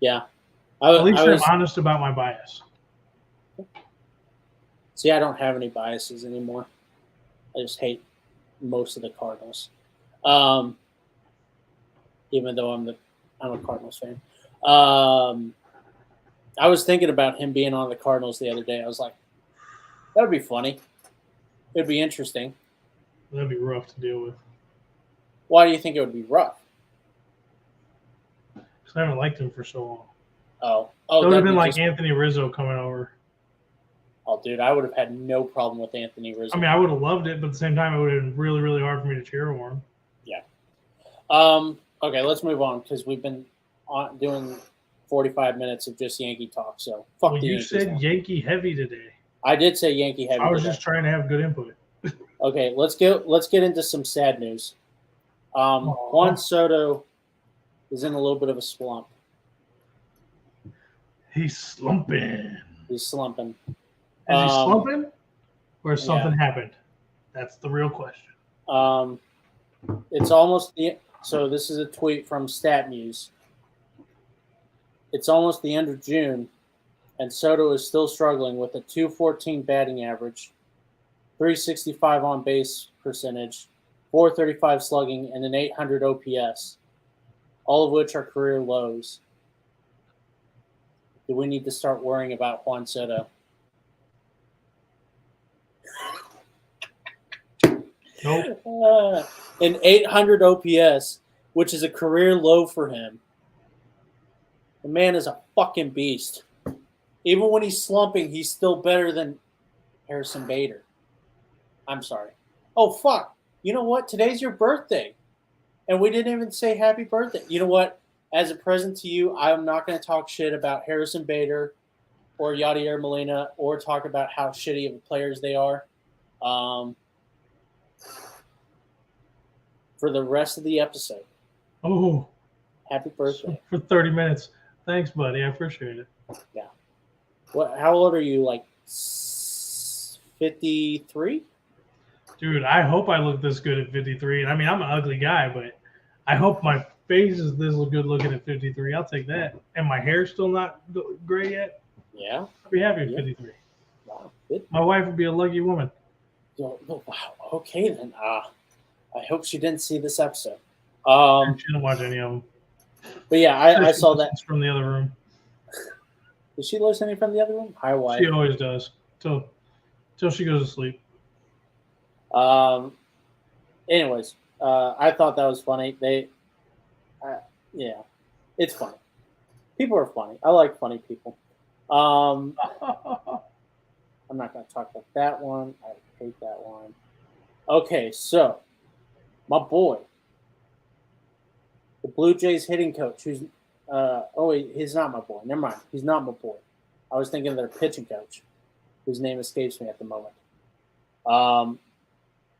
Yeah. At least I'm honest about my bias. See, I don't have any biases anymore. I just hate most of the Cardinals. Even though I'm a Cardinals fan. I was thinking about him being on the Cardinals the other day. I was like, that would be funny. It would be interesting. That'd be rough to deal with. Why do you think it would be rough? Because I haven't liked him for so long. Oh, it would have been like Anthony Rizzo coming over. Oh, dude, I would have had no problem with Anthony Rizzo. I mean, I would have loved it, but at the same time, it would have been really, really hard for me to cheer for him. Yeah. Okay, let's move on because we've been doing 45 minutes of just Yankee talk. So fuck the Yankees. You said Yankee heavy today. I did say Yankee heavy. I was just trying to have good input. Okay, let's get into some sad news. Juan Soto is in a little bit of a slump. He's slumping. He's slumping. Is he slumping, or has something happened? That's the real question. It's almost so this is a tweet from StatMuse. It's almost the end of June, and Soto is still struggling with a .214 batting average, .365 on base percentage, .435 slugging, and an .800 OPS, all of which are career lows. Do we need to start worrying about Juan Soto? Nope. An .800 OPS, which is a career low for him. The man is a fucking beast. Even when he's slumping, he's still better than Harrison Bader. I'm sorry. Oh, fuck. You know what? Today's your birthday. And we didn't even say happy birthday. You know what? As a present to you, I'm not going to talk shit about Harrison Bader or Yadier Molina or talk about how shitty of players they are. For the rest of the episode. Oh. Happy birthday. For 30 minutes. Thanks, buddy. I appreciate it. Yeah. What? How old are you? Like 53? Dude, I hope I look this good at 53. I mean, I'm an ugly guy, but I hope my face is this good looking at 53. I'll take that. And my hair's still not gray yet. Yeah. I'll be happy at Yeah. 53. Wow. Good. My wife would be a lucky woman. Oh, wow. Okay then. I hope she didn't see this episode. She didn't watch any of them. But yeah, I saw that from the other room. Is she listening from the other room? Hi, wife. She always does. Till she goes to sleep. Anyways, I thought that was funny. Yeah, it's funny. People are funny. I like funny people. I'm not going to talk about that one. I hate that one. Okay, so my boy, the Blue Jays hitting coach, who's he's not my boy. Never mind. He's not my boy. I was thinking of their pitching coach, whose name escapes me at the moment.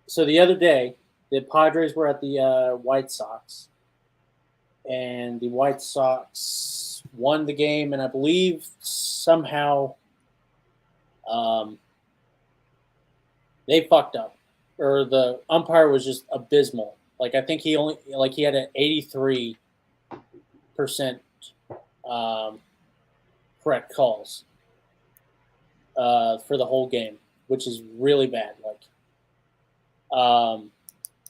So the other day, the Padres were at the White Sox, and the White Sox won the game, and I believe somehow they fucked up, or the umpire was just abysmal. Like, I think he had an 83% correct calls for the whole game, which is really bad.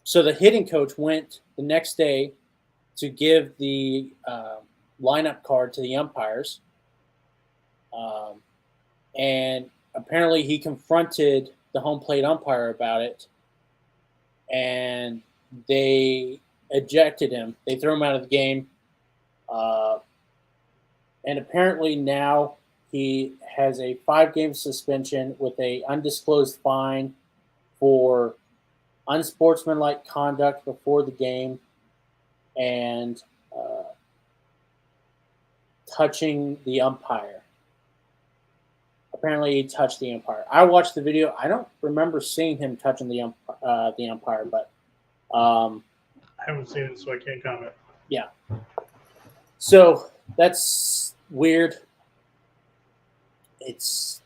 So the hitting coach went the next day to give the lineup card to the umpires, and apparently he confronted the home plate umpire about it, and they ejected him. They threw him out of the game, and apparently now he has a 5-game suspension with a undisclosed fine for unsportsmanlike conduct before the game and touching the umpire. Apparently, he touched the umpire. I watched the video. I don't remember seeing him touching the umpire, but I haven't seen it, so I can't comment. Yeah. So that's weird. It's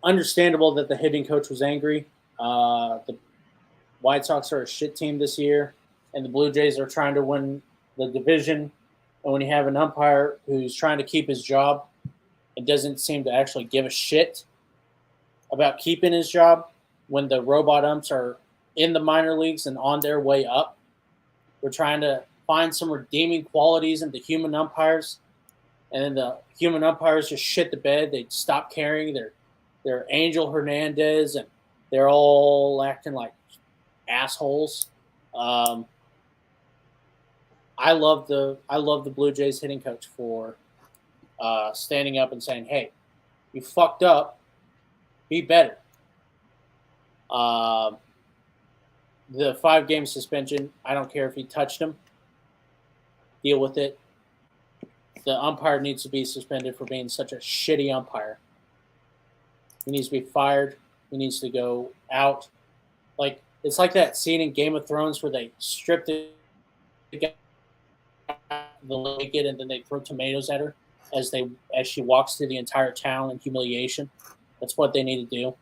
understandable that the hitting coach was angry. The White Sox are a shit team this year, and the Blue Jays are trying to win the division. And when you have an umpire who's trying to keep his job and doesn't seem to actually give a shit about keeping his job, when the robot umps are in the minor leagues and on their way up, we're trying to find some redeeming qualities in the human umpires, and then the human umpires just shit the bed. They stop caring. They're Angel Hernandez, and they're all acting like assholes. I love the Blue Jays hitting coach for standing up and saying, "Hey, you fucked up. Be better." The 5-game suspension, I don't care if he touched him. Deal with it. The umpire needs to be suspended for being such a shitty umpire. He needs to be fired. He needs to go out. Like, it's like that scene in Game of Thrones where they strip the naked and then they throw tomatoes at her as she walks through the entire town in humiliation. That's what they need to do.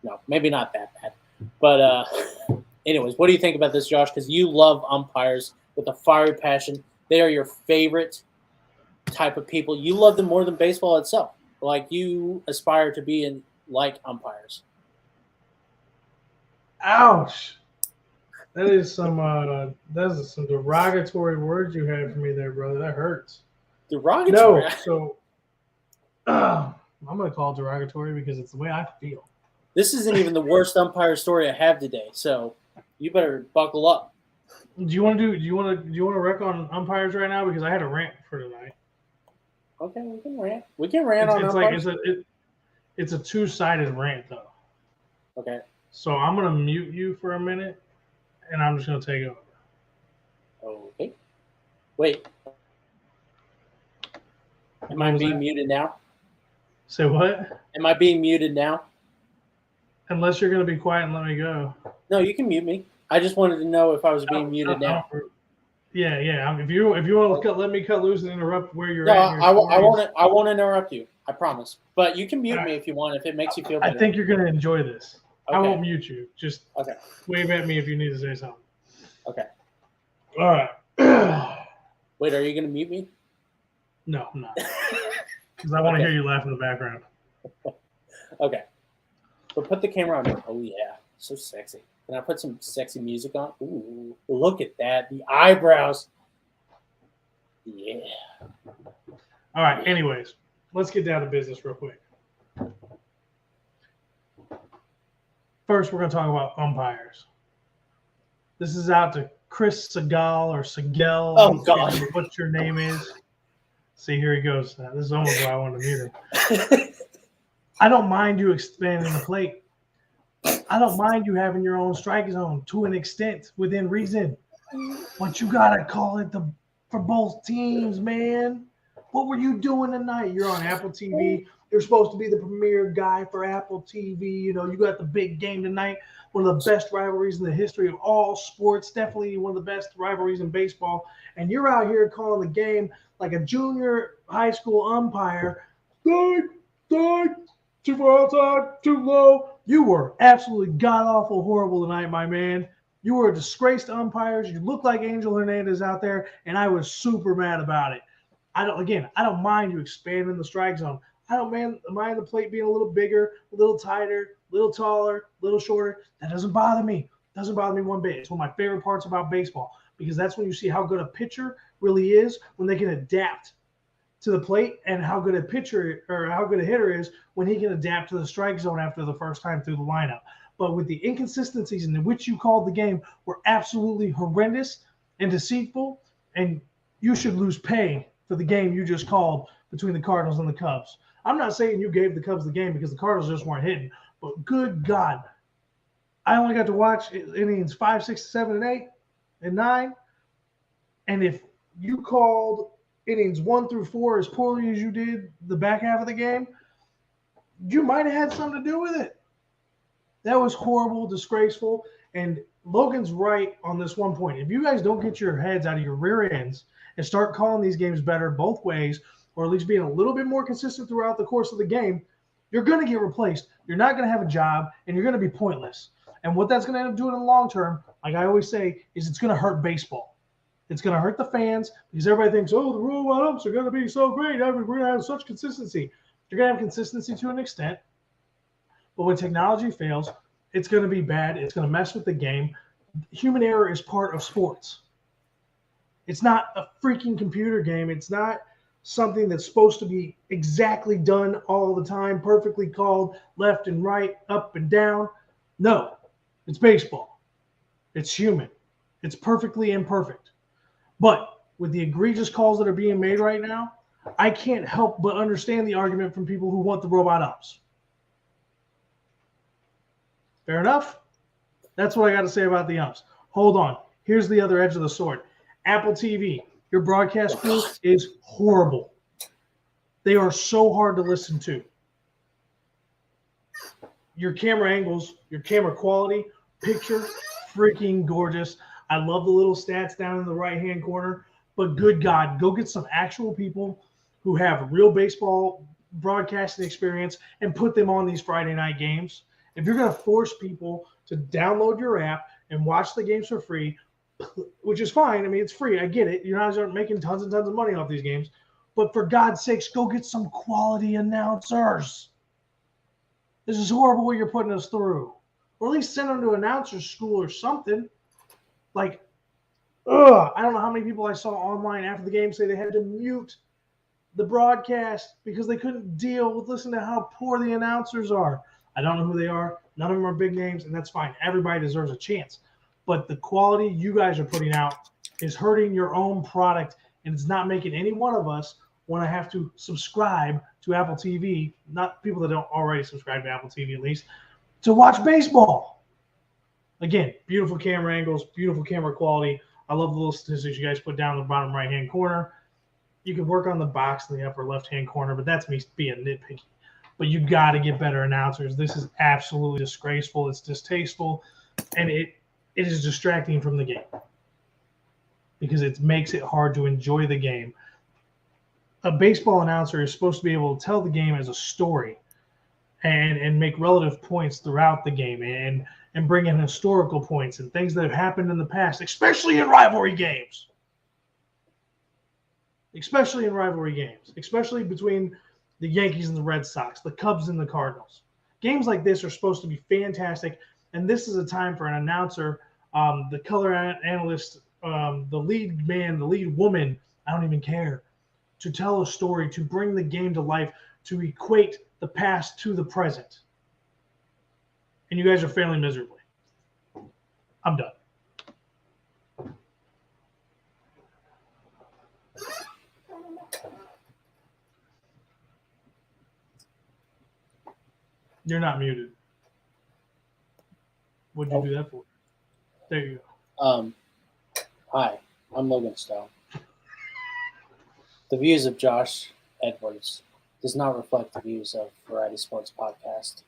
No, maybe not that bad. But anyways, what do you think about this, Josh? Because you love umpires with a fiery passion. They are your favorite type of people. You love them more than baseball itself. Like, you aspire to be like umpires. Ouch. That is some derogatory words you had for me there, brother. That hurts. Derogatory? No, so I'm going to call it derogatory because it's the way I feel. This isn't even the worst umpire story I have today, so you better buckle up. Do you want to wreck on umpires right now? Because I had a rant for tonight. Okay, we can rant. We can rant on umpires. It's a two-sided rant, though. Okay. So I'm going to mute you for a minute, and I'm just going to take over. Okay. Wait. Am I being muted now? Say what? Am I being muted now? Unless you're going to be quiet and let me go. No, you can mute me. I just wanted to know if I was being muted now. Yeah. If you want to let me cut loose and interrupt where you're No, at. I won't interrupt you. I promise. But you can mute me if you want, if it makes you feel better. I think you're gonna enjoy this. Okay. I won't mute you. Just Okay. wave at me if you need to say something. Okay. All right. Wait, are you gonna mute me? No, I'm not. Because I want to hear you laugh in the background. Okay. But put the camera on. Oh yeah, so sexy. Can I put some sexy music on? Ooh, look at that. The eyebrows. Yeah. All right. Anyways, let's get down to business real quick. First, we're going to talk about umpires. This is out to Chris Segal or Segel. Oh, God. What your name is. See, here he goes. This is almost why I wanted to mute him. I don't mind you expanding the plate. I don't mind you having your own strike zone to an extent within reason. But you got to call it for both teams, man. What were you doing tonight? You're on Apple TV. You're supposed to be the premier guy for Apple TV. You know, you got the big game tonight. One of the best rivalries in the history of all sports. Definitely one of the best rivalries in baseball. And you're out here calling the game like a junior high school umpire. Strike, too far outside, too low. You were absolutely god-awful horrible tonight, my man. You were a disgrace to umpires. You looked like Angel Hernandez out there, and I was super mad about it. I don't mind you expanding the strike zone. I don't mind the plate being a little bigger, a little tighter, a little taller, a little shorter. That doesn't bother me. It doesn't bother me one bit. It's one of my favorite parts about baseball because that's when you see how good a pitcher really is when they can adapt to the plate and how good a pitcher or how good a hitter is when he can adapt to the strike zone after the first time through the lineup. But with the inconsistencies in which you called the game were absolutely horrendous and deceitful, and you should lose pay for the game you just called between the Cardinals and the Cubs. I'm not saying you gave the Cubs the game because the Cardinals just weren't hitting, but good God. I only got to watch innings 5, 6, 7, and 8, and 9. And if you called innings 1 through 4 as poorly as you did the back half of the game, you might have had something to do with it. That was horrible, disgraceful, and Logan's right on this one point. If you guys don't get your heads out of your rear ends and start calling these games better both ways, or at least being a little bit more consistent throughout the course of the game, you're going to get replaced. You're not going to have a job, and you're going to be pointless. And what that's going to end up doing in the long term, like I always say, is it's going to hurt baseball. It's going to hurt the fans because everybody thinks, oh, the rule umps are going to be so great. We're going to have such consistency. You're going to have consistency to an extent. But when technology fails, it's going to be bad. It's going to mess with the game. Human error is part of sports. It's not a freaking computer game. It's not something that's supposed to be exactly done all the time, perfectly called left and right, up and down. No, it's baseball. It's human. It's perfectly imperfect. But with the egregious calls that are being made right now, I can't help but understand the argument from people who want the robot umps. Fair enough? That's what I got to say about the umps. Hold on. Here's the other edge of the sword. Apple TV, your broadcast crew is horrible. They are so hard to listen to. Your camera angles, your camera quality, picture, freaking gorgeous. I love the little stats down in the right-hand corner. But good God, go get some actual people who have real baseball broadcasting experience and put them on these Friday night games. If you're going to force people to download your app and watch the games for free, which is fine. I mean, it's free. I get it. You're not making tons and tons of money off these games. But for God's sakes, go get some quality announcers. This is horrible what you're putting us through. Or at least send them to announcer school or something. Like, I don't know how many people I saw online after the game say they had to mute the broadcast because they couldn't deal with listening to how poor the announcers are. I don't know who they are. None of them are big names, and that's fine. Everybody deserves a chance. But the quality you guys are putting out is hurting your own product, and it's not making any one of us want to have to subscribe to Apple TV, not people that don't already subscribe to Apple TV at least, to watch baseball. Again, beautiful camera angles, beautiful camera quality. I love the little statistics you guys put down in the bottom right-hand corner. You can work on the box in the upper left-hand corner, but that's me being nitpicky. But you got to get better announcers. This is absolutely disgraceful. It's distasteful, and it is distracting from the game. because it makes it hard to enjoy the game. A baseball announcer is supposed to be able to tell the game as a story and make relative points throughout the game and bring in historical points and things that have happened in the past, especially in rivalry games. Especially between the Yankees and the Red Sox, the Cubs and the Cardinals. Games like this are supposed to be fantastic, and this is a time for an announcer, the color analyst, the lead man, the lead woman, I don't even care, to tell a story, to bring the game to life, to equate the past to the present. And you guys are failing miserably. I'm done. You're not muted. What'd you do that for? There you go. Hi, I'm Logan Stone. The views of Josh Edwards does not reflect the views of Variety Sports Podcast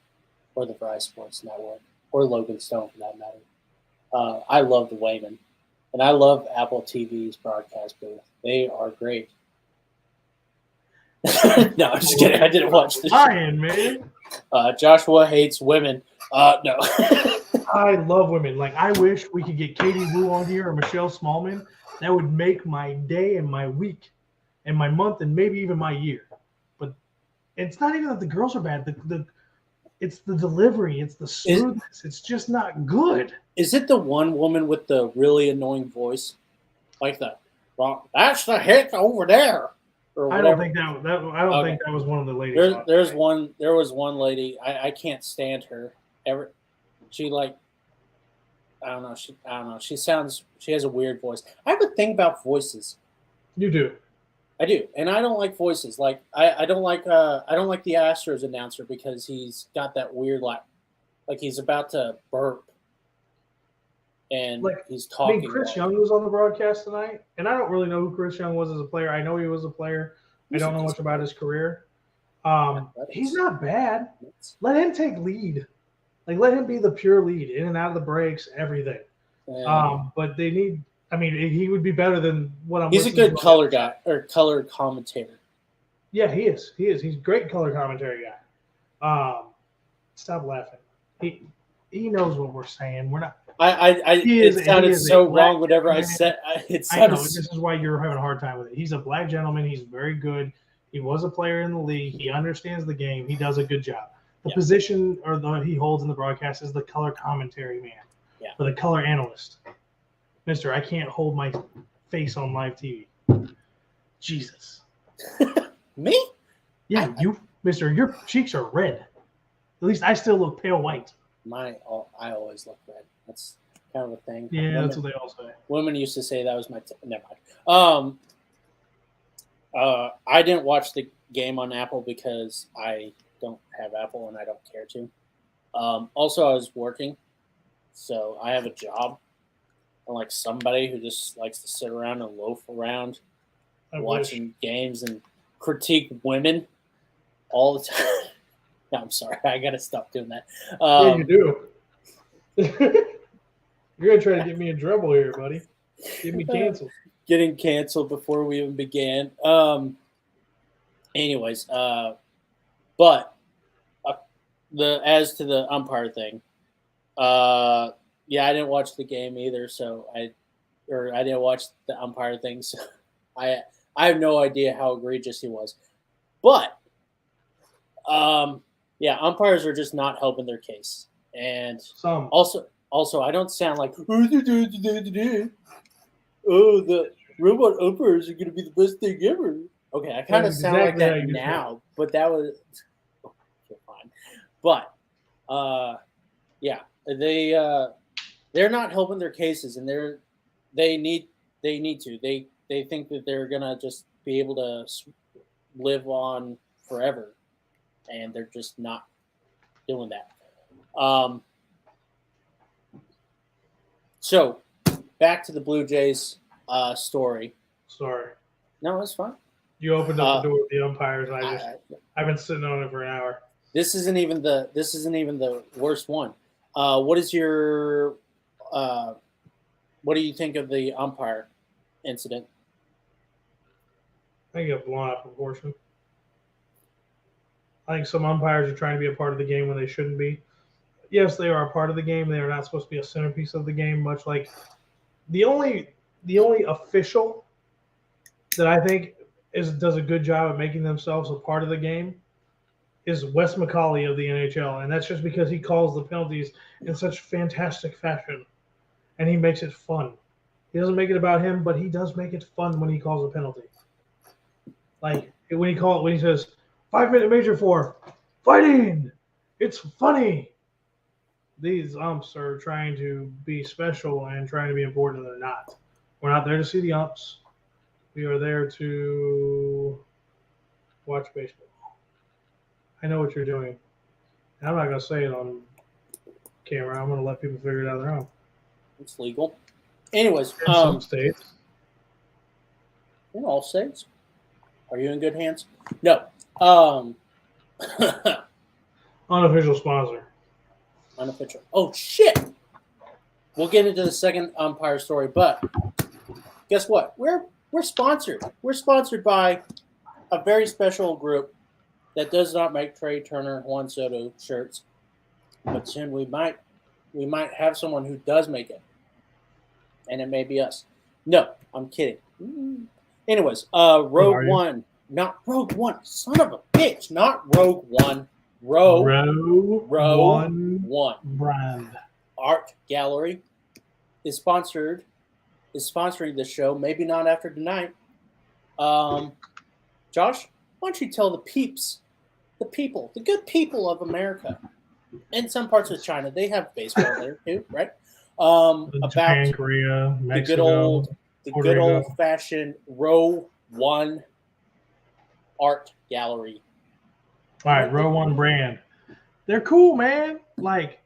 or the Variety Sports Network or Logan Stone for that matter. I love the Wayman, and I love Apple TV's broadcast booth. They are great. No, I'm just kidding. I didn't watch the show. Man. Joshua hates women. No. I love women. Like, I wish we could get Katie Wu on here or Michelle Smallman. That would make my day and my week and my month and maybe even my year. But it's not even that the girls are bad. It's the delivery. It's the smoothness. It's just not good. Is it the one woman with the really annoying voice? Like that's the hit over there. I don't think that was one of the ladies. There was one lady. I can't stand her. She I don't know. She has a weird voice. I have a thing about voices. You do. I do, and I don't like voices. Like I don't like the Astros announcer because he's got that weird like he's about to burp. And he's talking. I mean, Chris Young was on the broadcast tonight, and I don't really know who Chris Young was as a player. I know he was a player. I don't know much about his career. He's not bad. Let him take lead. Let him be the pure lead, in and out of the breaks, everything. But they need – I mean, he would be better than what I'm He's a good color guy or color commentator. Yeah, he is. He's a great color commentary guy. Stop laughing. He knows what we're saying. We're not – it sounded so wrong whenever I said it. I know. This is why you're having a hard time with it. He's a black gentleman. He's very good. He was a player in the league. He understands the game. He does a good job. The position he holds in the broadcast is the color commentary man, or the color analyst. Mister, I can't hold my face on live TV. Jesus. Me? Yeah, Mister, your cheeks are red. At least I still look pale white. I always look red. That's kind of a thing. Yeah, that's what they all say. Women used to say that was my never mind. I didn't watch the game on Apple because I don't have Apple and I don't care to. Also, I was working, so I have a job. I'm like somebody who just likes to sit around and loaf around watching games and critique women all the time. No, I'm sorry. I got to stop doing that. Yeah, you do. You're going to try to get me in trouble here, buddy. Get me canceled. Getting canceled before we even began. Anyways, but as to the umpire thing, I didn't watch the game either, so I didn't watch the umpire thing, so I have no idea how egregious he was. But umpires are just not helping their case. And also I don't sound like the robot umpires are going to be the best thing ever. Okay, I kind of sound like that now, but that was fine. But they're not helping their cases, and they need to. They think that they're gonna just be able to live on forever, and they're just not doing that. So back to the Blue Jays story. Sorry. No, it's fine. You opened up the door with the umpires, and I've been sitting on it for an hour. This isn't even the worst one. What do you think of the umpire incident. I think it got blown out of proportion. I think some umpires are trying to be a part of the game when they shouldn't be. Yes, they are a part of the game. They are not supposed to be a centerpiece of the game. Much like the only official that I think does a good job at making themselves a part of the game is Wes McCauley of the NHL, and that's just because he calls the penalties in such fantastic fashion, and he makes it fun. He doesn't make it about him, but he does make it fun when he calls a penalty. Like when he says 5-minute major for fighting, it's funny. These umps are trying to be special and trying to be important, and they're not. We're not there to see the umps. We are there to watch baseball. I know what you're doing. I'm not going to say it on camera. I'm going to let people figure it out on their own. It's legal. Anyways, in some states. In all states. Are you in good hands? No. Unofficial sponsor. Unofficial. Oh, shit. We'll get into the second umpire story, but guess what? We're sponsored. We're sponsored by a very special group that does not make Trey Turner Juan Soto shirts, but soon we might have someone who does make it, and it may be us. No, I'm kidding. Anyways, Rogue One, not Rogue One, son of a bitch, not Rogue One, Row One brand art gallery is sponsoring this show. Maybe not after tonight. Josh, why don't you tell the good people of America, in some parts of China, they have baseball there too, right? Japan, Korea, Mexico, the good old fashioned Row One art gallery. All right, Row One brand. They're cool, man. Like,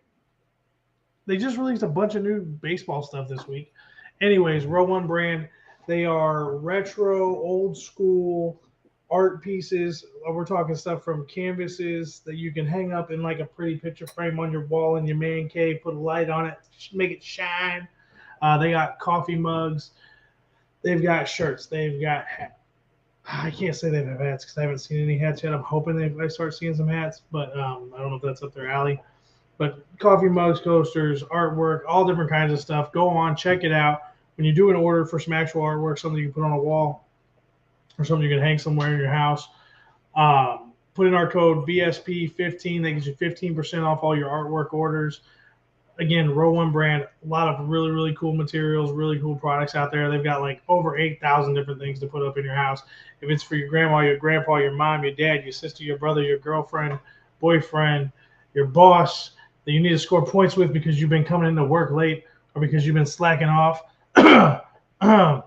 they just released a bunch of new baseball stuff this week. Anyways, Row One brand. They are retro, old school art pieces. We're talking stuff from canvases that you can hang up in like a pretty picture frame on your wall in your man cave, put a light on it, make it shine. They got coffee mugs. They've got shirts. They've got hats. I can't say they have hats because I haven't seen any hats yet. I'm hoping I start seeing some hats, but I don't know if that's up their alley. But coffee mugs, coasters, artwork, all different kinds of stuff. Go on, check it out. When you do an order for some actual artwork, something you can put on a wall or something you can hang somewhere in your house, put in our code VSP15. That gives you 15% off all your artwork orders. Again, Row One brand, a lot of really, really cool materials, really cool products out there. They've got like over 8,000 different things to put up in your house. If it's for your grandma, your grandpa, your mom, your dad, your sister, your brother, your girlfriend, boyfriend, your boss that you need to score points with because you've been coming into work late or because you've been slacking off down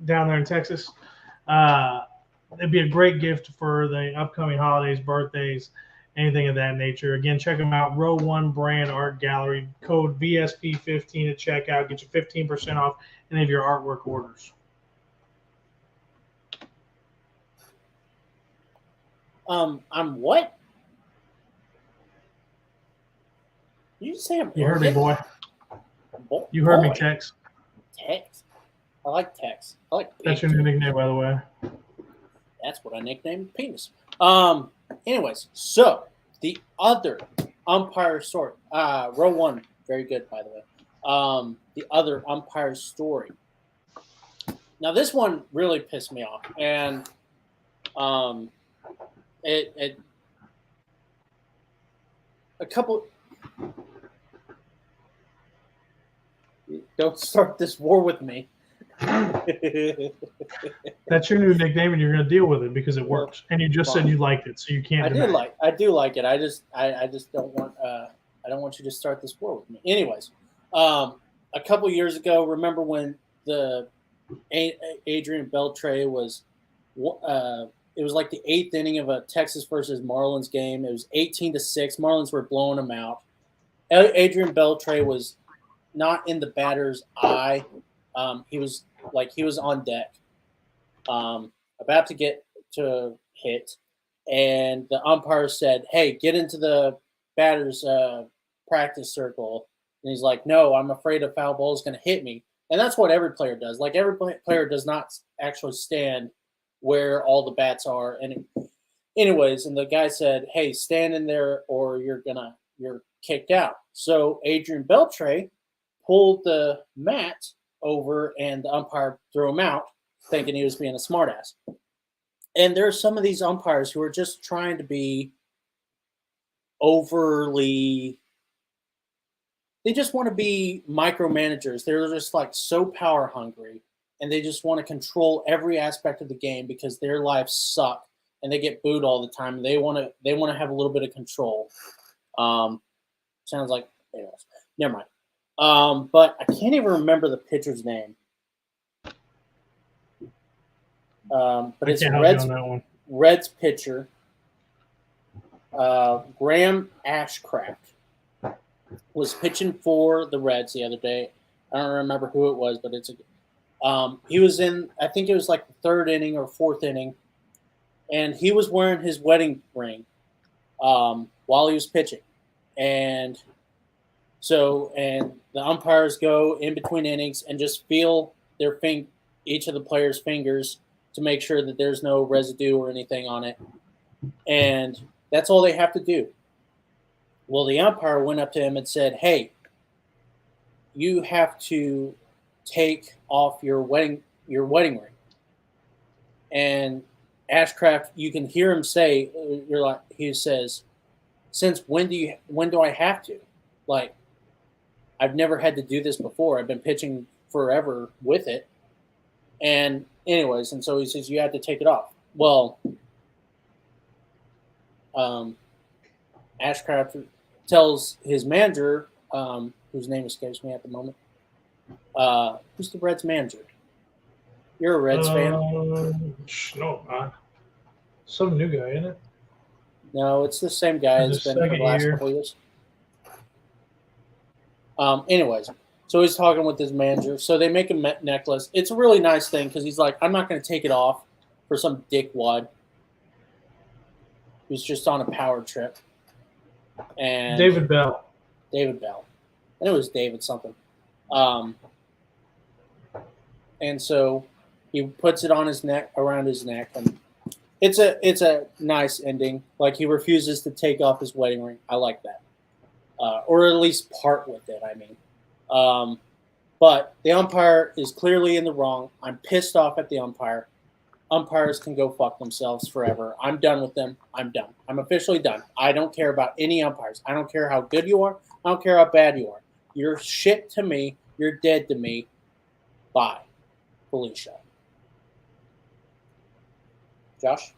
there in Texas, it'd be a great gift for the upcoming holidays, birthdays, anything of that nature. Again, check them out. Row One brand art gallery. Code VSP15 at checkout. Get you 15% off any of your artwork orders. I'm what? You just say I'm. You heard me, boy. You heard me, Tex. Tex. I like Tex. I like. That's your new nickname, by the way. That's what I nicknamed penis. Anyways, so the other umpire story. Row One, very good, by the way. The other umpire story. Now, this one really pissed me off, and it a couple. Don't start this war with me. That's your new nickname, and you're going to deal with it because it works. And you just said you liked it, so you can't. I do like it. I just don't want. I don't want you to start this war with me. Anyways, a couple years ago, remember when the Adrian Beltre was? It was like the 8th inning of a Texas versus Marlins game. It was 18-6. Marlins were blowing them out. Adrian Beltre was not in the batter's eye. He was on deck, about to get to hit, and the umpire said, "Hey, get into the batter's practice circle." And he's like, "No, I'm afraid a foul ball is going to hit me." And that's what every player does. Like every player does not actually stand where all the bats are. And anyways, and the guy said, "Hey, stand in there or you're kicked out." So Adrian Beltre pulled the mat over and the umpire threw him out, thinking he was being a smartass. And there are some of these umpires who are just trying to be overly. They just want to be micromanagers. They're just like so power hungry, and they just want to control every aspect of the game because their lives suck and they get booed all the time. They want to have a little bit of control. Sounds like anyways, never mind. But I can't even remember the pitcher's name. But it's Reds pitcher, Graham Ashcraft, was pitching for the Reds the other day. I don't remember who it was, but he was in, I think it was like the third inning or fourth inning, and he was wearing his wedding ring while he was pitching. And the umpires go in between innings and just feel each of the players' fingers to make sure that there's no residue or anything on it. And that's all they have to do. Well, the umpire went up to him and said, "Hey, you have to take off your wedding ring." And Ashcraft, you can hear him say, he says, "Since when do I have to? Like, I've never had to do this before. I've been pitching forever with it." And anyways, and so he says, "You have to take it off." Well, Ashcraft tells his manager, whose name escapes me at the moment. Who's the Reds manager? You're a Reds fan. No, not. Some new guy, isn't it? No, it's the same guy. It's been for the last couple of years. Anyways, so he's talking with his manager. So they make a necklace. It's a really nice thing because he's like, "I'm not going to take it off for some dickwad who's just on a power trip." And David Bell. And it was David something. And so he puts it on his neck, around his neck, and it's a nice ending. Like, he refuses to take off his wedding ring. I like that, or at least part with it. I mean, but the umpire is clearly in the wrong. I'm pissed off at the umpire. Umpires can go fuck themselves forever. I'm done with them. I'm done. I'm officially done. I don't care about any umpires. I don't care how good you are. I don't care how bad you are. You're shit to me. You're dead to me. Bye. Felicia. Josh,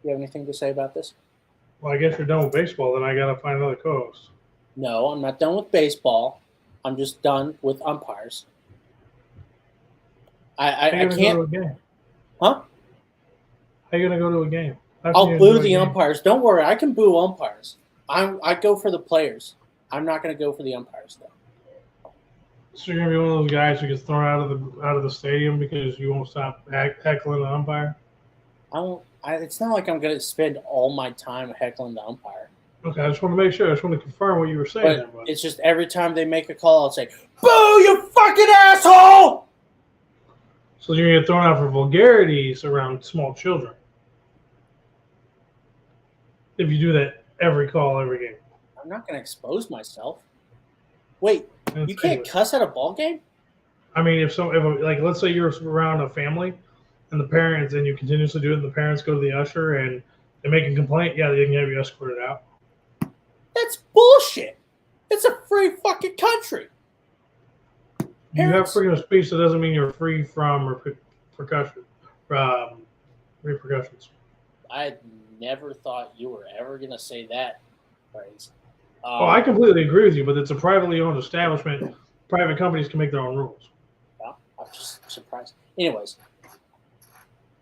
you have anything to say about this? Well, I guess you're done with baseball. Then I got to find another co-host. No, I'm not done with baseball. I'm just done with umpires. I can't. Go to a game? Huh? How are you going to go to a game? I'll boo the umpires. Don't worry. I can boo umpires. I go for the players. I'm not going to go for the umpires, though. So you're going to be one of those guys who gets thrown out of the stadium because you won't stop heckling the umpire? It's not like I'm going to spend all my time heckling the umpire. Okay, I just want to make sure. I just want to confirm what you were saying. But it's just every time they make a call, I'll say, "Boo, you fucking asshole!" So you're going to get thrown out for vulgarities around small children. If you do that every call, every game. I'm not going to expose myself. Wait, you can't cuss at a ball game? I mean, if let's say you're around a family and the parents, and you continuously do it, and the parents go to the usher and they make a complaint, yeah, they can have you escorted out. That's bullshit. It's a free fucking country. You have freedom of speech, so it doesn't mean you're free from repercussions. I never thought you were ever going to say that phrase. I completely agree with you, but it's a privately owned establishment. Private companies can make their own rules. Well, I'm just surprised. Anyways,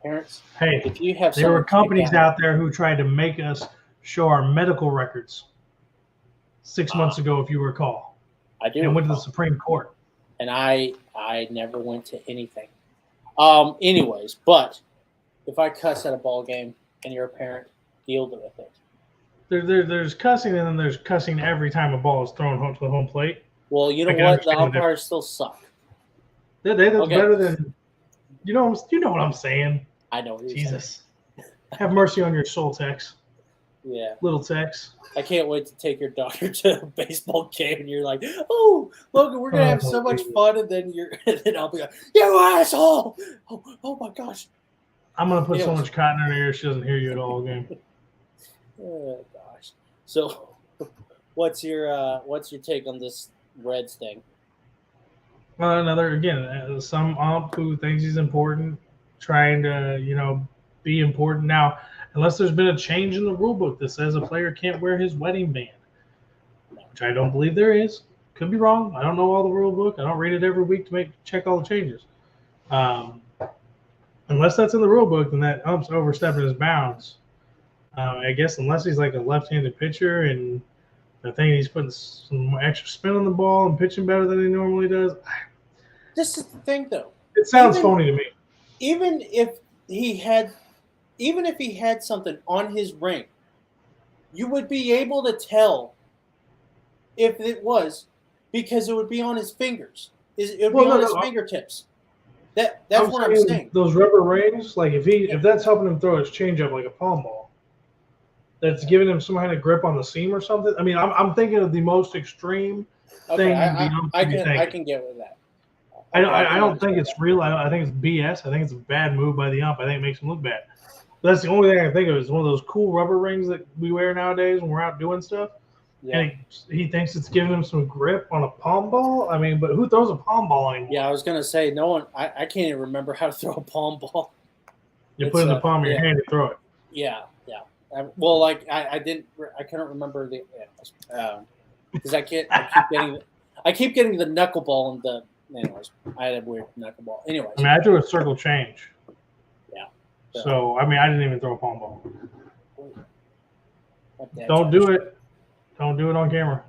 parents, hey, if you have there were companies out there who tried to make us show our medical records 6 months ago, if you recall. I do. And went to the Supreme Court. And I never went to anything. Anyways, but if I cuss at a ball game and you're a parent, deal with it. There's cussing, and then there's cussing every time a ball is thrown home to the home plate. Well, you know what? The umpires still suck. That's better than you know what I'm saying. I know. What Jesus, have mercy on your soul, Tex. Yeah, little Tex. I can't wait to take your daughter to a baseball game, and you're like, "Oh, Logan, we're gonna have so much fun," and then and then I'll be like, "You asshole! Oh my gosh!" I'm gonna put so much cotton in her ear she doesn't hear you at all again. Oh gosh. So, what's your take on this Reds thing? Some ump who thinks he's important, trying to be important now. Unless there's been a change in the rule book that says a player can't wear his wedding band, which I don't believe there is. Could be wrong. I don't know all the rule book. I don't read it every week to check all the changes. Unless that's in the rule book, then that ump's overstepping his bounds. I guess unless he's like a left-handed pitcher and I think he's putting some extra spin on the ball and pitching better than he normally does. This is the thing, though. It sounds phony to me. Even if he had something on his ring, you would be able to tell if it was because it would be on his fingers. It would be on his fingertips. That's what I'm saying. Those rubber rings, like if that's helping him throw his changeup like a palm ball, that's giving him some kind of grip on the seam or something. I mean, I'm thinking of the most extreme thing. I can get with that. I don't think it's real. I think it's BS. I think it's a bad move by the ump. I think it makes him look bad. But that's the only thing I can think of is one of those cool rubber rings that we wear nowadays when we're out doing stuff. Yeah. And he thinks it's giving him some grip on a palm ball. I mean, but who throws a palm ball anymore? Yeah, I was going to say, no one. I can't even remember how to throw a palm ball. You put it in the palm of your hand and throw it. Yeah. Well, like I couldn't remember because I keep getting the knuckleball and the. Anyways, I had a weird knuckleball. Anyways, I mean, I threw a circle change. Yeah. So I mean, I didn't even throw a palm ball. Don't do it. Don't do it on camera.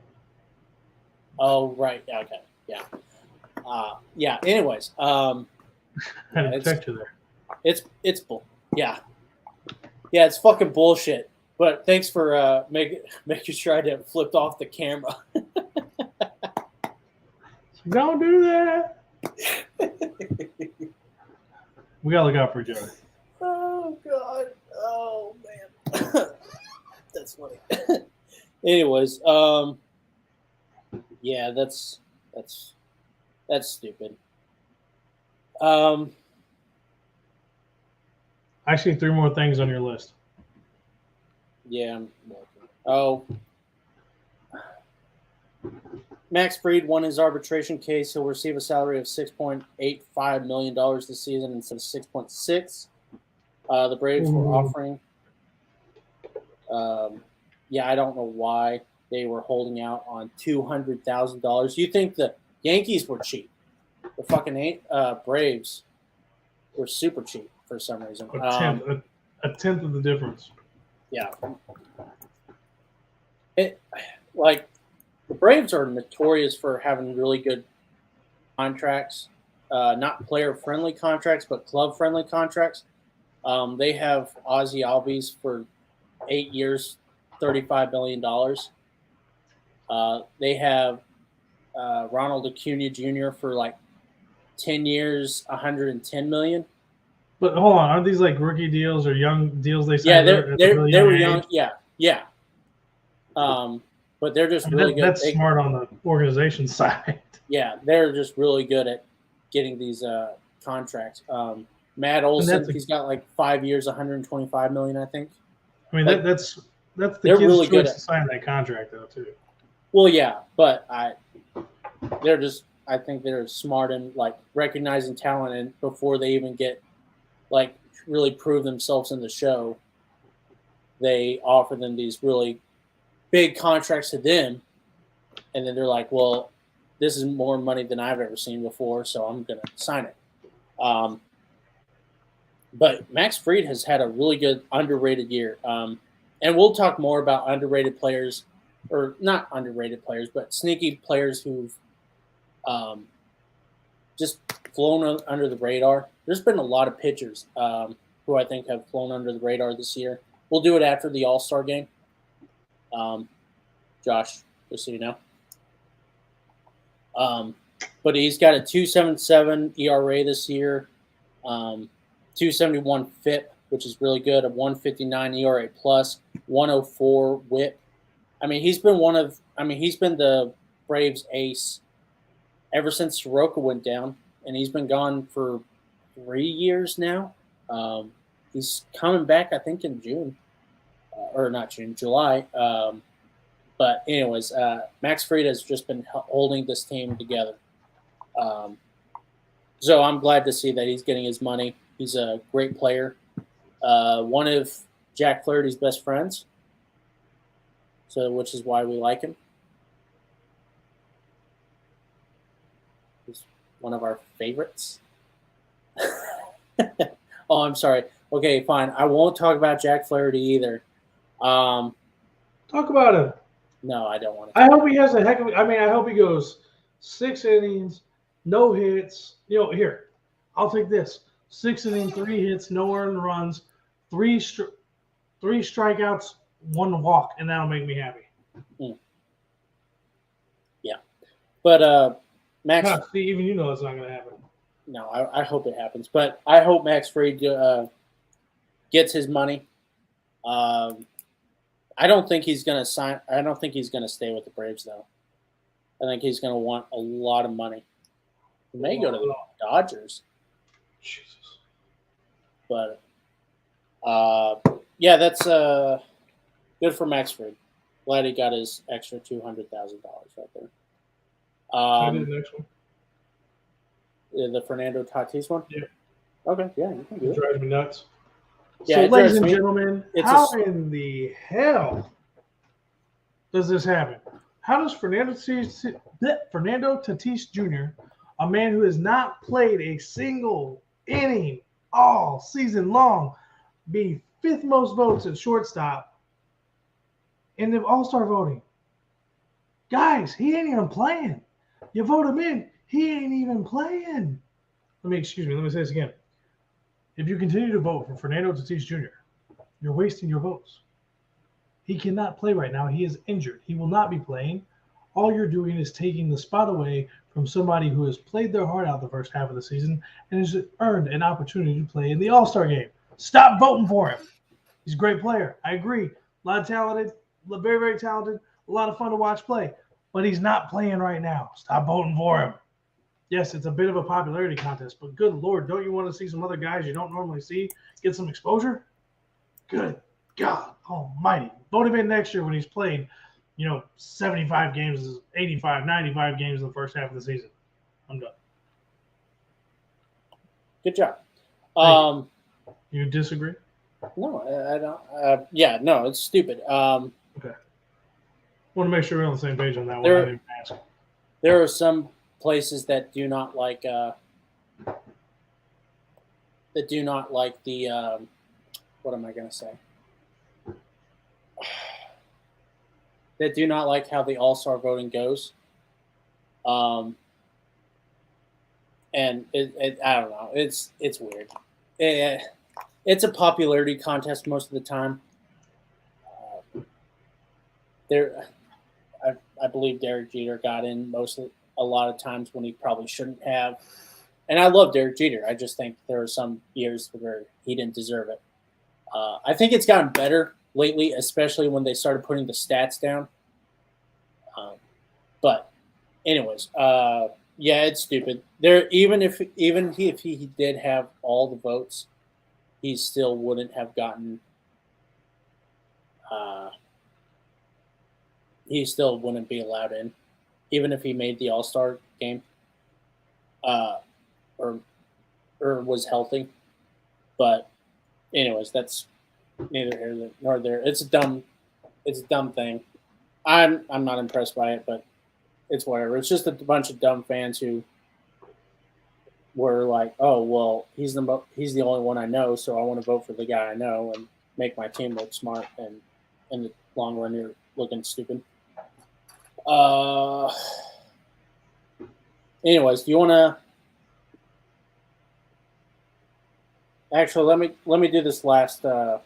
Oh right. Yeah, okay. Yeah. Yeah. Anyways, I had to check you there. It's bull. Yeah. Yeah, it's fucking bullshit. But thanks for making sure I didn't flip off the camera. Don't do that. We gotta look out for each other. Oh God. Oh man. That's funny. Anyways, yeah, that's stupid. Actually, 3 more things on your list. Yeah, I'm working. Oh. Max Fried won his arbitration case. He'll receive a salary of $6.85 million this season instead of $6.6. The Braves were offering. Yeah, I don't know why they were holding out on $200,000. You think the Yankees were cheap? The fucking Braves were super cheap for some reason. A tenth of the difference. Yeah. The Braves are notorious for having really good contracts, not player-friendly contracts, but club-friendly contracts. They have Ozzie Albies for 8 years, $35 million. They have Ronald Acuna Jr. for like 10 years, $110 million. But hold on, aren't these like rookie deals or young deals they Yeah, signed? they were young. Yeah. But they're just really good. That's smart on the organization side. Yeah, they're just really good at getting these contracts. Matt Olson, he's got like 5 years, $125 million, I think. I mean, that's the kid's really choice to sign that contract, though, too. Well, yeah, but I think they're smart in like recognizing talent, and before they even get like really prove themselves in the show, they offer them these really big contracts to them, and then they're like, well, this is more money than I've ever seen before, so I'm going to sign it. But Max Fried has had a really good underrated year. And we'll talk more about underrated players, or not underrated players, but sneaky players who've just flown under the radar. There's been a lot of pitchers who I think have flown under the radar this year. We'll do it after the All-Star game. Josh, just so you know. but he's got a 2.77 ERA this year, 2.71 FIP, which is really good, a 1.59 ERA plus, 1.04 WHIP. He's been the Braves ace ever since Soroka went down, and he's been gone for 3 years now. He's coming back, I think, in June, or not June, July. But anyways, Max Fried has just been holding this team together. So I'm glad to see that he's getting his money. He's a great player. One of Jack Flaherty's best friends, which is why we like him. He's one of our favorites. Oh, I'm sorry. Okay, fine. I won't talk about Jack Flaherty either. Talk about him. No, I don't want to. I hope he has a heck of. I hope he goes 6 innings, no hits. Here, I'll take this: 6 innings, 3 hits, no earned runs, 3 strikeouts, 1 walk, and that'll make me happy. Yeah, but Max. See, even that's not going to happen. No, I hope it happens, but I hope Max Fried gets his money. I don't think he's going to sign. I don't think he's going to stay with the Braves, though. I think he's going to want a lot of money. He may go to the Dodgers. Jesus. But, yeah, that's good for Max Fried. Glad he got his extra $200,000 right there. Can I do the next one? The Fernando Tatis one? Yeah. Okay, yeah, you can do it. It drives me nuts. Yeah, so, ladies and gentlemen, how in the hell does this happen? How does Fernando Tatis Jr., a man who has not played a single inning all season long, be 5th most votes at shortstop in the All-Star voting? Guys, he ain't even playing. You vote him in, he ain't even playing. Let me say this again. If you continue to vote for Fernando Tatis Jr., you're wasting your votes. He cannot play right now. He is injured. He will not be playing. All you're doing is taking the spot away from somebody who has played their heart out the first half of the season and has earned an opportunity to play in the All-Star game. Stop voting for him. He's a great player. I agree. A lot of talented, very, very talented, a lot of fun to watch play. But he's not playing right now. Stop voting for him. Yes, it's a bit of a popularity contest, but good Lord, don't you want to see some other guys you don't normally see get some exposure? Good God almighty. Vote him in next year when he's played, 75 games, 85, 95 games in the first half of the season. I'm done. Good job. You disagree? No, I don't. Yeah, no, it's stupid. Okay. Want to make sure we're on the same page on that one. There are some places that do not like the what am I going to say? That do not like how the All-Star voting goes. And I don't know. It's weird. It's a popularity contest most of the time. I believe Derek Jeter got in a lot of times when he probably shouldn't have. And I love Derek Jeter. I just think there are some years where he didn't deserve it. I think it's gotten better lately, especially when they started putting the stats down. But anyways, yeah, it's stupid. Even if he did have all the votes, he still wouldn't have gotten. He still wouldn't be allowed in, even if he made the All-Star game, or was healthy. But anyways, that's neither here nor there. It's a dumb thing. I'm not impressed by it, but it's whatever. It's just a bunch of dumb fans who were like, "Oh, well, he's the only one I know, so I want to vote for the guy I know and make my team look smart." And in the long run, you're looking stupid. Anyways, do you want to? Actually, let me do this last one,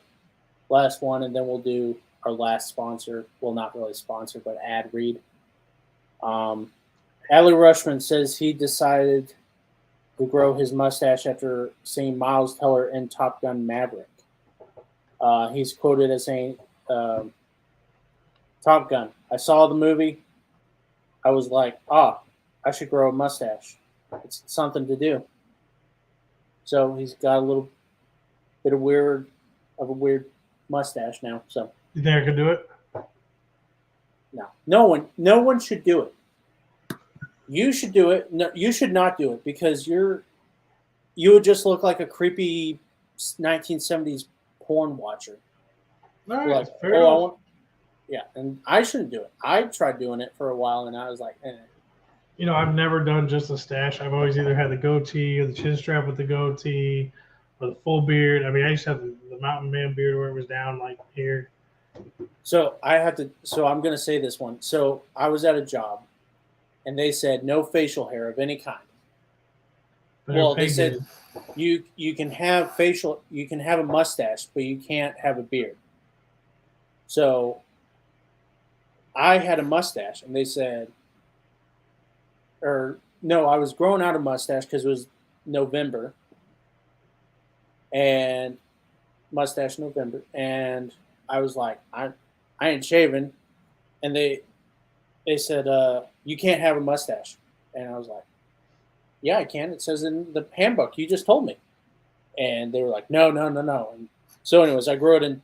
and then we'll do our last sponsor. Well, not really sponsor, but ad read. Adley Rushman says he decided to grow his mustache after seeing Miles Teller in Top Gun Maverick. He's quoted as saying, Top Gun, I saw the movie. I was like, I should grow a mustache. It's something to do. So he's got a little bit of a weird mustache now. So You think I could do it? no one should do it. You should do it. No, you should not do it because you would just look like a creepy 1970s porn watcher. All right, Like, fair enough. yeah, and I shouldn't do it. I tried doing it for a while, and I was like, You know, I've never done just a stash. I've always either had the goatee or the chin strap with the goatee or the full beard. I mean, I used to have the mountain man beard where it was down like here. So I'm going to say this one. So I was at a job, and they said no facial hair of any kind. But Well, they're they said painted. you can have you can have a mustache, but you can't have a beard. So I had a mustache, and they said, or no, I was growing out a mustache because it was November, and mustache November, and I was like, I ain't shaving, and they said you can't have a mustache, and I was like, yeah, I can. It says in the handbook. You just told me, and they were like, no. And so, anyways, I grew it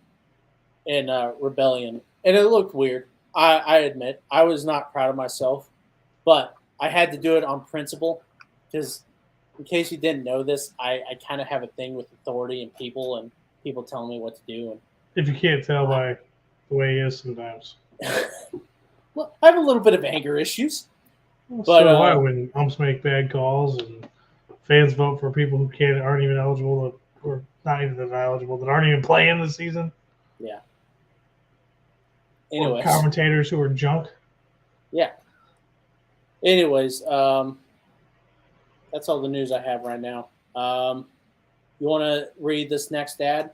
in rebellion, and it looked weird. I admit I was not proud of myself, but I had to do it on principle because, in case you didn't know this, I kind of have a thing with authority and people telling me what to do. And If you can't tell by the way he is sometimes. well, I have a little bit of anger issues. Well, But, so do I when umps make bad calls and fans vote for people who aren't even eligible or not even that eligible that aren't even playing this season. Yeah. Or Anyways, commentators who are junk. yeah. Anyways, that's all the news I have right now. You want to read this next ad?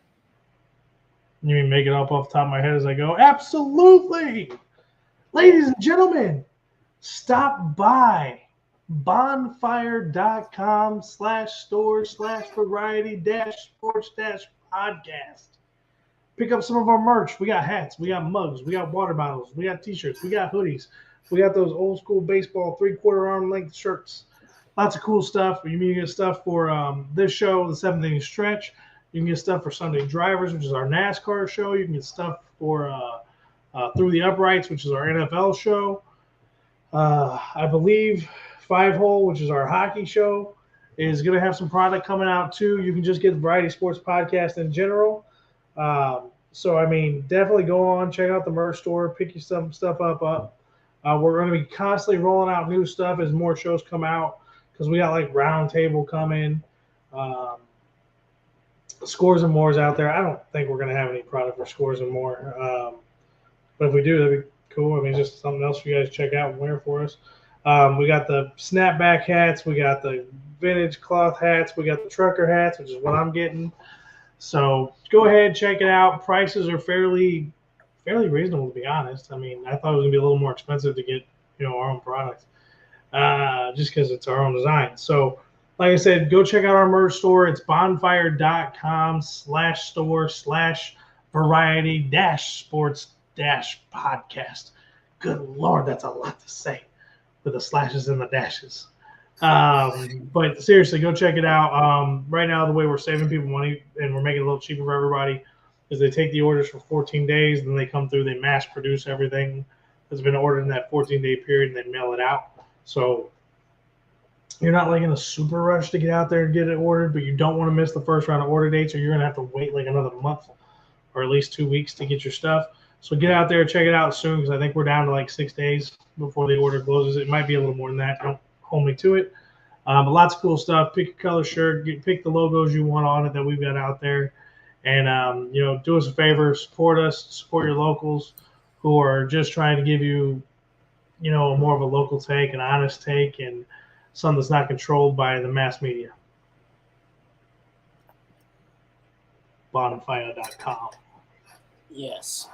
You mean make it up off the top of my head as I go? Absolutely! Ladies and gentlemen, stop by bonfire.com/store/variety-sports-podcast. Pick up some of our merch. We got hats, we got mugs, we got water bottles, we got t-shirts, we got hoodies, we got those old school baseball 3/4 arm length shirts. Lots of cool stuff. You can get stuff for this show, the 7th inning stretch. You can get stuff for Sunday Drivers, which is our NASCAR show. You can get stuff for Through the Uprights, which is our NFL show. I believe 5 Hole, which is our hockey show, is going to have some product coming out too. You can just get the Variety Sports Podcast in general. So, I mean, definitely go on, check out the merch store, pick you some stuff up. We're going to be constantly rolling out new stuff as more shows come out because we got like Roundtable coming. Scores and More's out there. I don't think we're going to have any product for Scores and More. But if we do, that'd be cool. I mean, just something else for you guys to check out and wear for us. We got the snapback hats. We got the vintage cloth hats. We got the trucker hats, which is what I'm getting. So go ahead, check it out. Prices are fairly reasonable, to be honest. I mean, I thought it was going to be a little more expensive to get, our own product just because it's our own design. So, like I said, go check out our merch store. It's bonfire.com/store/variety-sports-podcast. Good Lord, that's a lot to say with the slashes and the dashes. But seriously, go check it out. Right now, the way we're saving people money and we're making it a little cheaper for everybody is they take the orders for 14 days, then they come through, they mass produce everything that's been ordered in that 14-day period, and they mail it out. So you're not like in a super rush to get out there and get it ordered, but you don't want to miss the first round of order dates, or you're going to have to wait like another month or at least 2 weeks to get your stuff. So get out there, check it out soon, because I think we're down to like 6 days before the order closes. It might be a little more than that. Don't hold me to it. But lots of cool stuff. Pick your color shirt. Pick the logos you want on it that we've got out there. And, do us a favor. Support us. Support your locals who are just trying to give you, more of a local take, an honest take, and something that's not controlled by the mass media. Bonfire.com. Yes.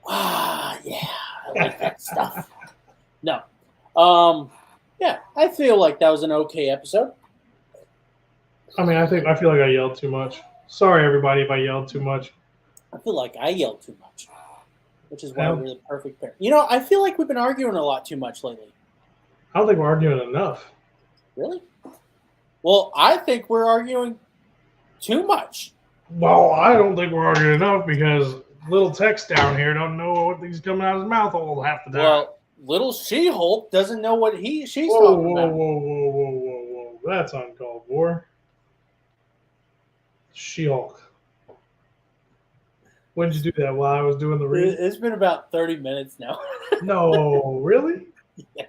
Yeah, I like that stuff. No. Yeah, I feel like that was an okay episode. I mean, I feel like I yelled too much. Sorry, everybody, if I yelled too much. I feel like I yelled too much, which is why Yeah. we're the perfect pair. You know, I feel like we've been arguing a lot too much lately. I don't think we're arguing enough. Really? Well, I think we're arguing too much. Well, I don't think we're arguing enough because little Tex down here don't know what he's coming out of his mouth all half the time. Well, little She-Hulk doesn't know what she's whoa, talking whoa, about. whoa. That's uncalled for. She-Hulk. When did you do that? While I was doing the read? It's been about 30 minutes now. No, really? Yeah.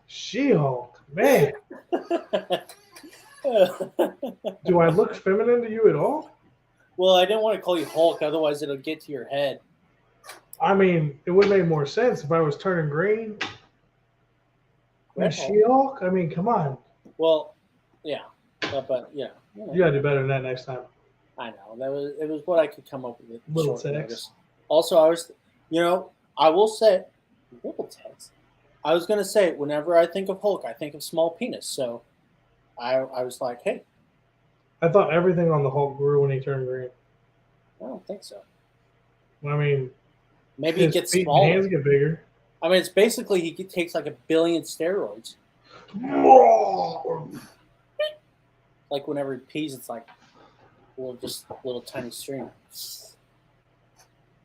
She-Hulk. Man. Do I look feminine to you at all? Well, I didn't want to call you Hulk, otherwise it'll get to your head. I mean, it would make more sense if I was turning green. And She-Hulk? I mean, come on. Well, yeah. But yeah. You got to do better than that next time. I know. It was what I could come up with. Little Tex. Also, I will say, little Tex. I was going to say, whenever I think of Hulk, I think of small penis. So I was like, hey. I thought everything on the Hulk grew when he turned green. I don't think so. I mean, maybe it gets feet smaller. And hands get bigger. I mean, it's basically he takes like 1 billion steroids. Like whenever he pees, it's like a little tiny stream.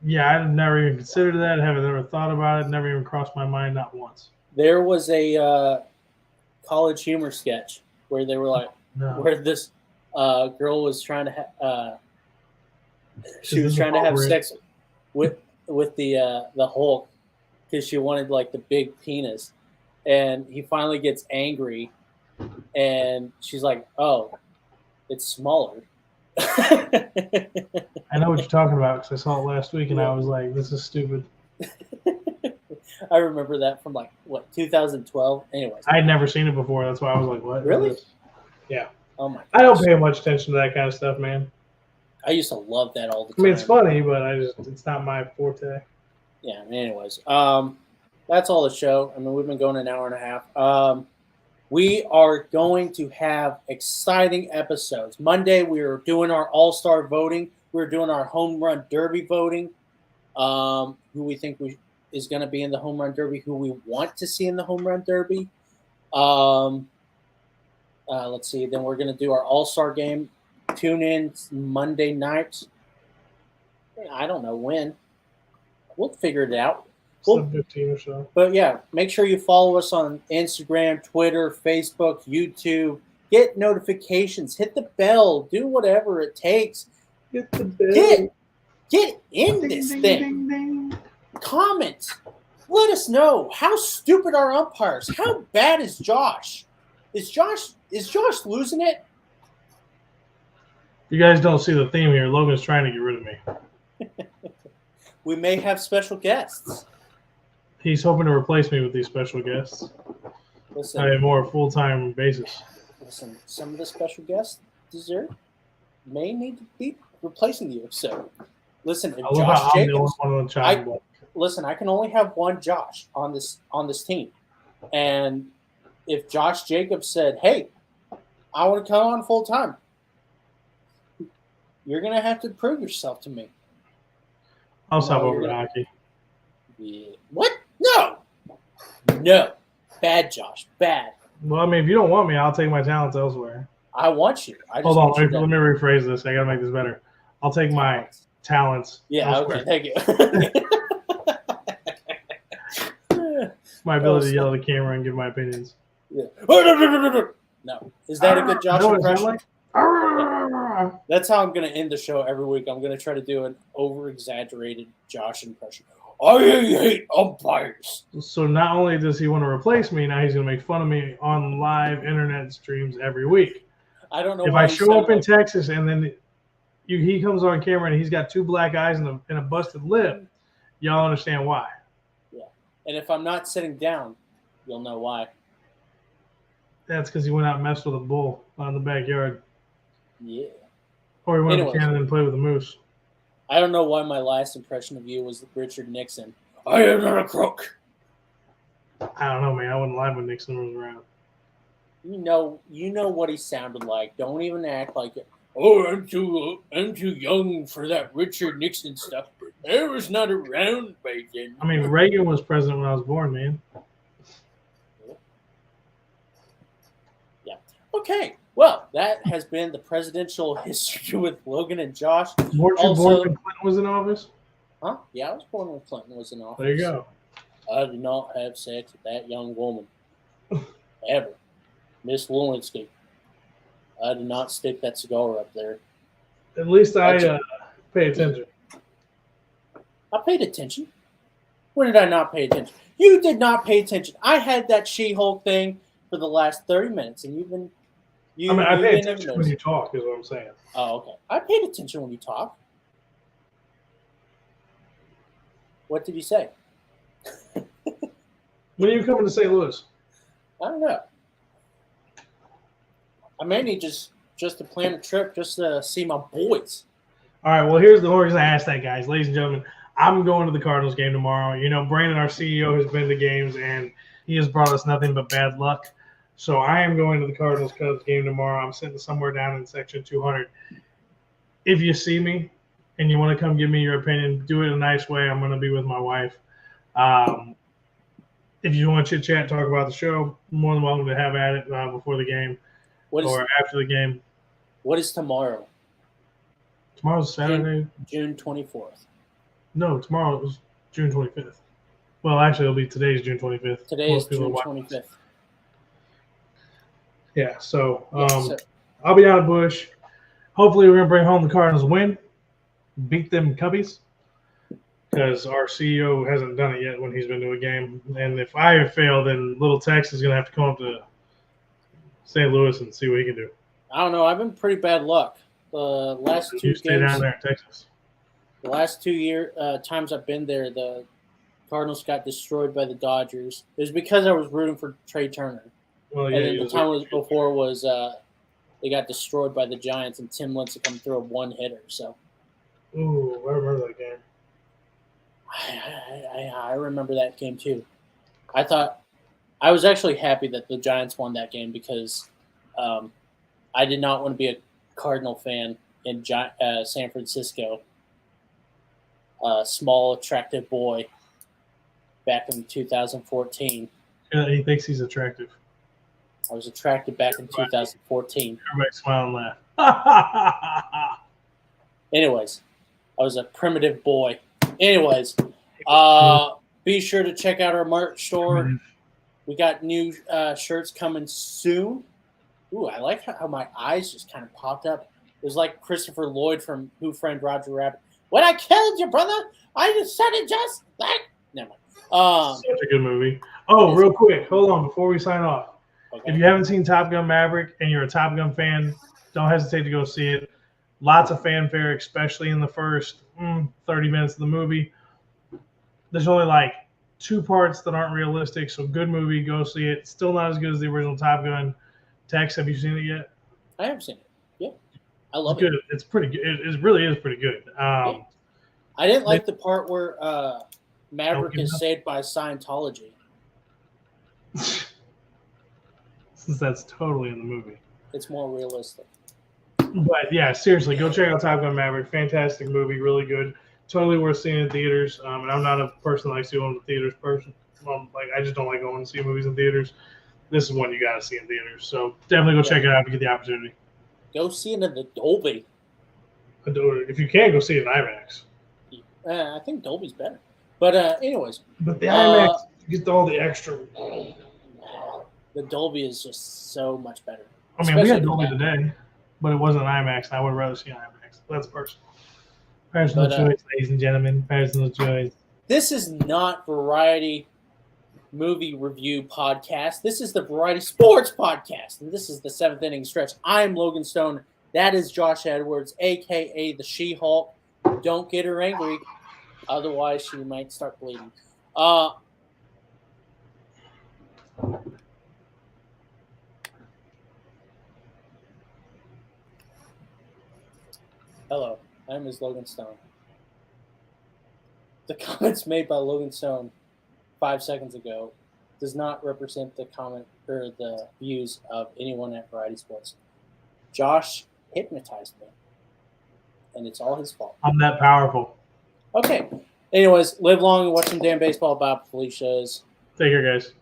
Yeah, I've never even considered that. Haven't ever thought about it. Never even crossed my mind, not once. There was a College Humor sketch where they were like, where this girl was trying to she was trying to have sex with the Hulk because she wanted like the big penis, and he finally gets angry, and she's like, "Oh, it's smaller." I know what you're talking about because I saw it last week, and I was like, "This is stupid." I remember that from 2012. Anyways, I'd never seen it before. That's why I was like, "What?" Really? Yeah. Oh my gosh. I don't pay much attention to that kind of stuff, man. I used to love that all the time. I mean, it's funny, but it's not my forte. Yeah. Anyways, that's all the show. I mean, we've been going an hour and a half. We are going to have exciting episodes. Monday, we are doing our all-star voting. We're doing our home run derby voting. Who we think is going to be in the home run derby, who we want to see in the home run derby. Let's see. Then we're going to do our all-star game. Tune in Monday night. I don't know when. We'll figure it out. 7:15 or so. But yeah, make sure you follow us on Instagram, Twitter, Facebook, YouTube. Get notifications. Hit the bell. Do whatever it takes. Hit the bell. Get in this thing. Ding. Comment. Let us know how stupid are umpires. How bad is Josh? Is Josh losing it? You guys don't see the theme here. Logan's trying to get rid of me. We may have special guests. He's hoping to replace me with these special guests Listen, on a more full-time basis. Listen, some of the special guests may need to be replacing you. So, listen, if Josh Jacobs, I can only have one Josh on this team, and if Josh Jacobs said, "Hey, I want to come on full time," you're gonna have to prove yourself to me. I'll stop over to hockey. Yeah. What? No, bad Josh, bad. Well, I mean, if you don't want me, I'll take my talents elsewhere. I want you. Hold on, let me rephrase this. I gotta make this better. I'll take my talents. Yeah, elsewhere. okay, thank you. My ability to yell at the camera and give my opinions. Yeah. No, is that a good Josh impression? Like? That's how I'm going to end the show every week. I'm going to try to do an over-exaggerated Josh impression. I hate umpires. So not only does he want to replace me, now he's going to make fun of me on live internet streams every week. I don't know if I show up in Texas and then he comes on camera and he's got 2 black eyes and a busted lip, y'all understand why. Yeah. And if I'm not sitting down, you'll know why. That's because he went out and messed with a bull out in the backyard. Yeah. Or he went to Canada and played with a moose. I don't know why my last impression of you was Richard Nixon. I am not a crook. I don't know, man. I wasn't alive when Nixon was around. You know what he sounded like. Don't even act like it. Oh, I'm too young for that Richard Nixon stuff. I was not around by then. I mean, Reagan was president when I was born, man. Yeah. Okay. Well, that has been the presidential history with Logan and Josh. Weren't you born when Clinton was in office? Huh? Yeah, I was born when Clinton was in office. There you go. I did not have sex with that young woman. Ever. Miss Lewinsky. I did not stick that cigar up there. At least I pay attention. I paid attention. When did I not pay attention? You did not pay attention. I had that She-Hulk thing for the last 30 minutes, and you've been... I pay attention when you talk, is what I'm saying. Oh, okay. I paid attention when you talk. What did you say? When are you coming to St. Louis? I don't know. I may need just to plan a trip just to see my boys. All right, well, here's the reason I asked that, guys. Ladies and gentlemen, I'm going to the Cardinals game tomorrow. You know, Brandon, our CEO, has been to games, and he has brought us nothing but bad luck. So I am going to the Cardinals-Cubs game tomorrow. I'm sitting somewhere down in section 200. If you see me and you want to come give me your opinion, do it in a nice way. I'm going to be with my wife. If you want to chit-chat, talk about the show, more than welcome to have at it before the game or after the game. What is tomorrow? Tomorrow's Saturday. June 24th. No, tomorrow is June 25th. Well, actually, today's June 25th. Today is June 25th. Yeah, so I'll be out of Bush. Hopefully, we're going to bring home the Cardinals win, beat them Cubbies, because our CEO hasn't done it yet when he's been to a game. And if I fail, then little Tex is going to have to come up to St. Louis and see what he can do. I don't know. I've been pretty bad luck. The last two games. Stay down there in Texas. The last 2 times I've been there, the Cardinals got destroyed by the Dodgers. It was because I was rooting for Trey Turner. Well, yeah, and then the time before was they got destroyed by the Giants, and Tim Lincecum come through a one-hitter. So, ooh, I remember that game. I remember that game too. I was actually happy that the Giants won that game because I did not want to be a Cardinal fan in San Francisco. Small, attractive boy back in 2014. Yeah, he thinks he's attractive. I was attracted back in 2014. Everybody smile and laugh. Anyways, I was a primitive boy. Anyways, be sure to check out our merch store. We got new shirts coming soon. Ooh, I like how my eyes just kind of popped up. It was like Christopher Lloyd from Who Framed Roger Rabbit. When I killed your brother, I just said it just like... Never mind. Such a good movie. Oh, real quick. Hold on before we sign off. Okay. If you haven't seen Top Gun Maverick and you're a Top Gun fan, don't hesitate to go see it. Lots of fanfare, especially in the first 30 minutes of the movie. There's only like 2 parts that aren't realistic, so good movie. Go see it. Still not as good as the original Top Gun. Tex, have you seen it yet? I have seen it. Yeah. I love it. It's pretty good. It really is pretty good. Yeah. I didn't like the part where Maverick is saved by Scientology. Since that's totally in the movie. It's more realistic. But yeah, seriously, go check out Top Gun Maverick. Fantastic movie, really good. Totally worth seeing in theaters. And I'm not a person that likes to go to theaters person. I just don't like going to see movies in theaters. This is one you got to see in theaters. So definitely go check it out if you get the opportunity. Go see it in the Dolby. If you can, go see it in IMAX. I think Dolby's better. But anyways. But the IMAX gets all the extra. The Dolby is just so much better. I mean, we had Dolby today, but it wasn't IMAX. I would rather see IMAX. That's personal. Personal choice, ladies and gentlemen. Personal choice. This is not Variety Movie Review Podcast. This is the Variety Sports Podcast, and this is the 7th inning stretch. I am Logan Stone. That is Josh Edwards, a.k.a. the She-Hulk. Don't get her angry. Otherwise, she might start bleeding. Hello, my name is Logan Stone. The comments made by Logan Stone 5 seconds ago does not represent the comment or the views of anyone at Variety Sports. Josh hypnotized me, and it's all his fault. I'm that powerful. Okay. Anyways, live long and watch some damn baseball. Bob Felicia's. Take care, guys.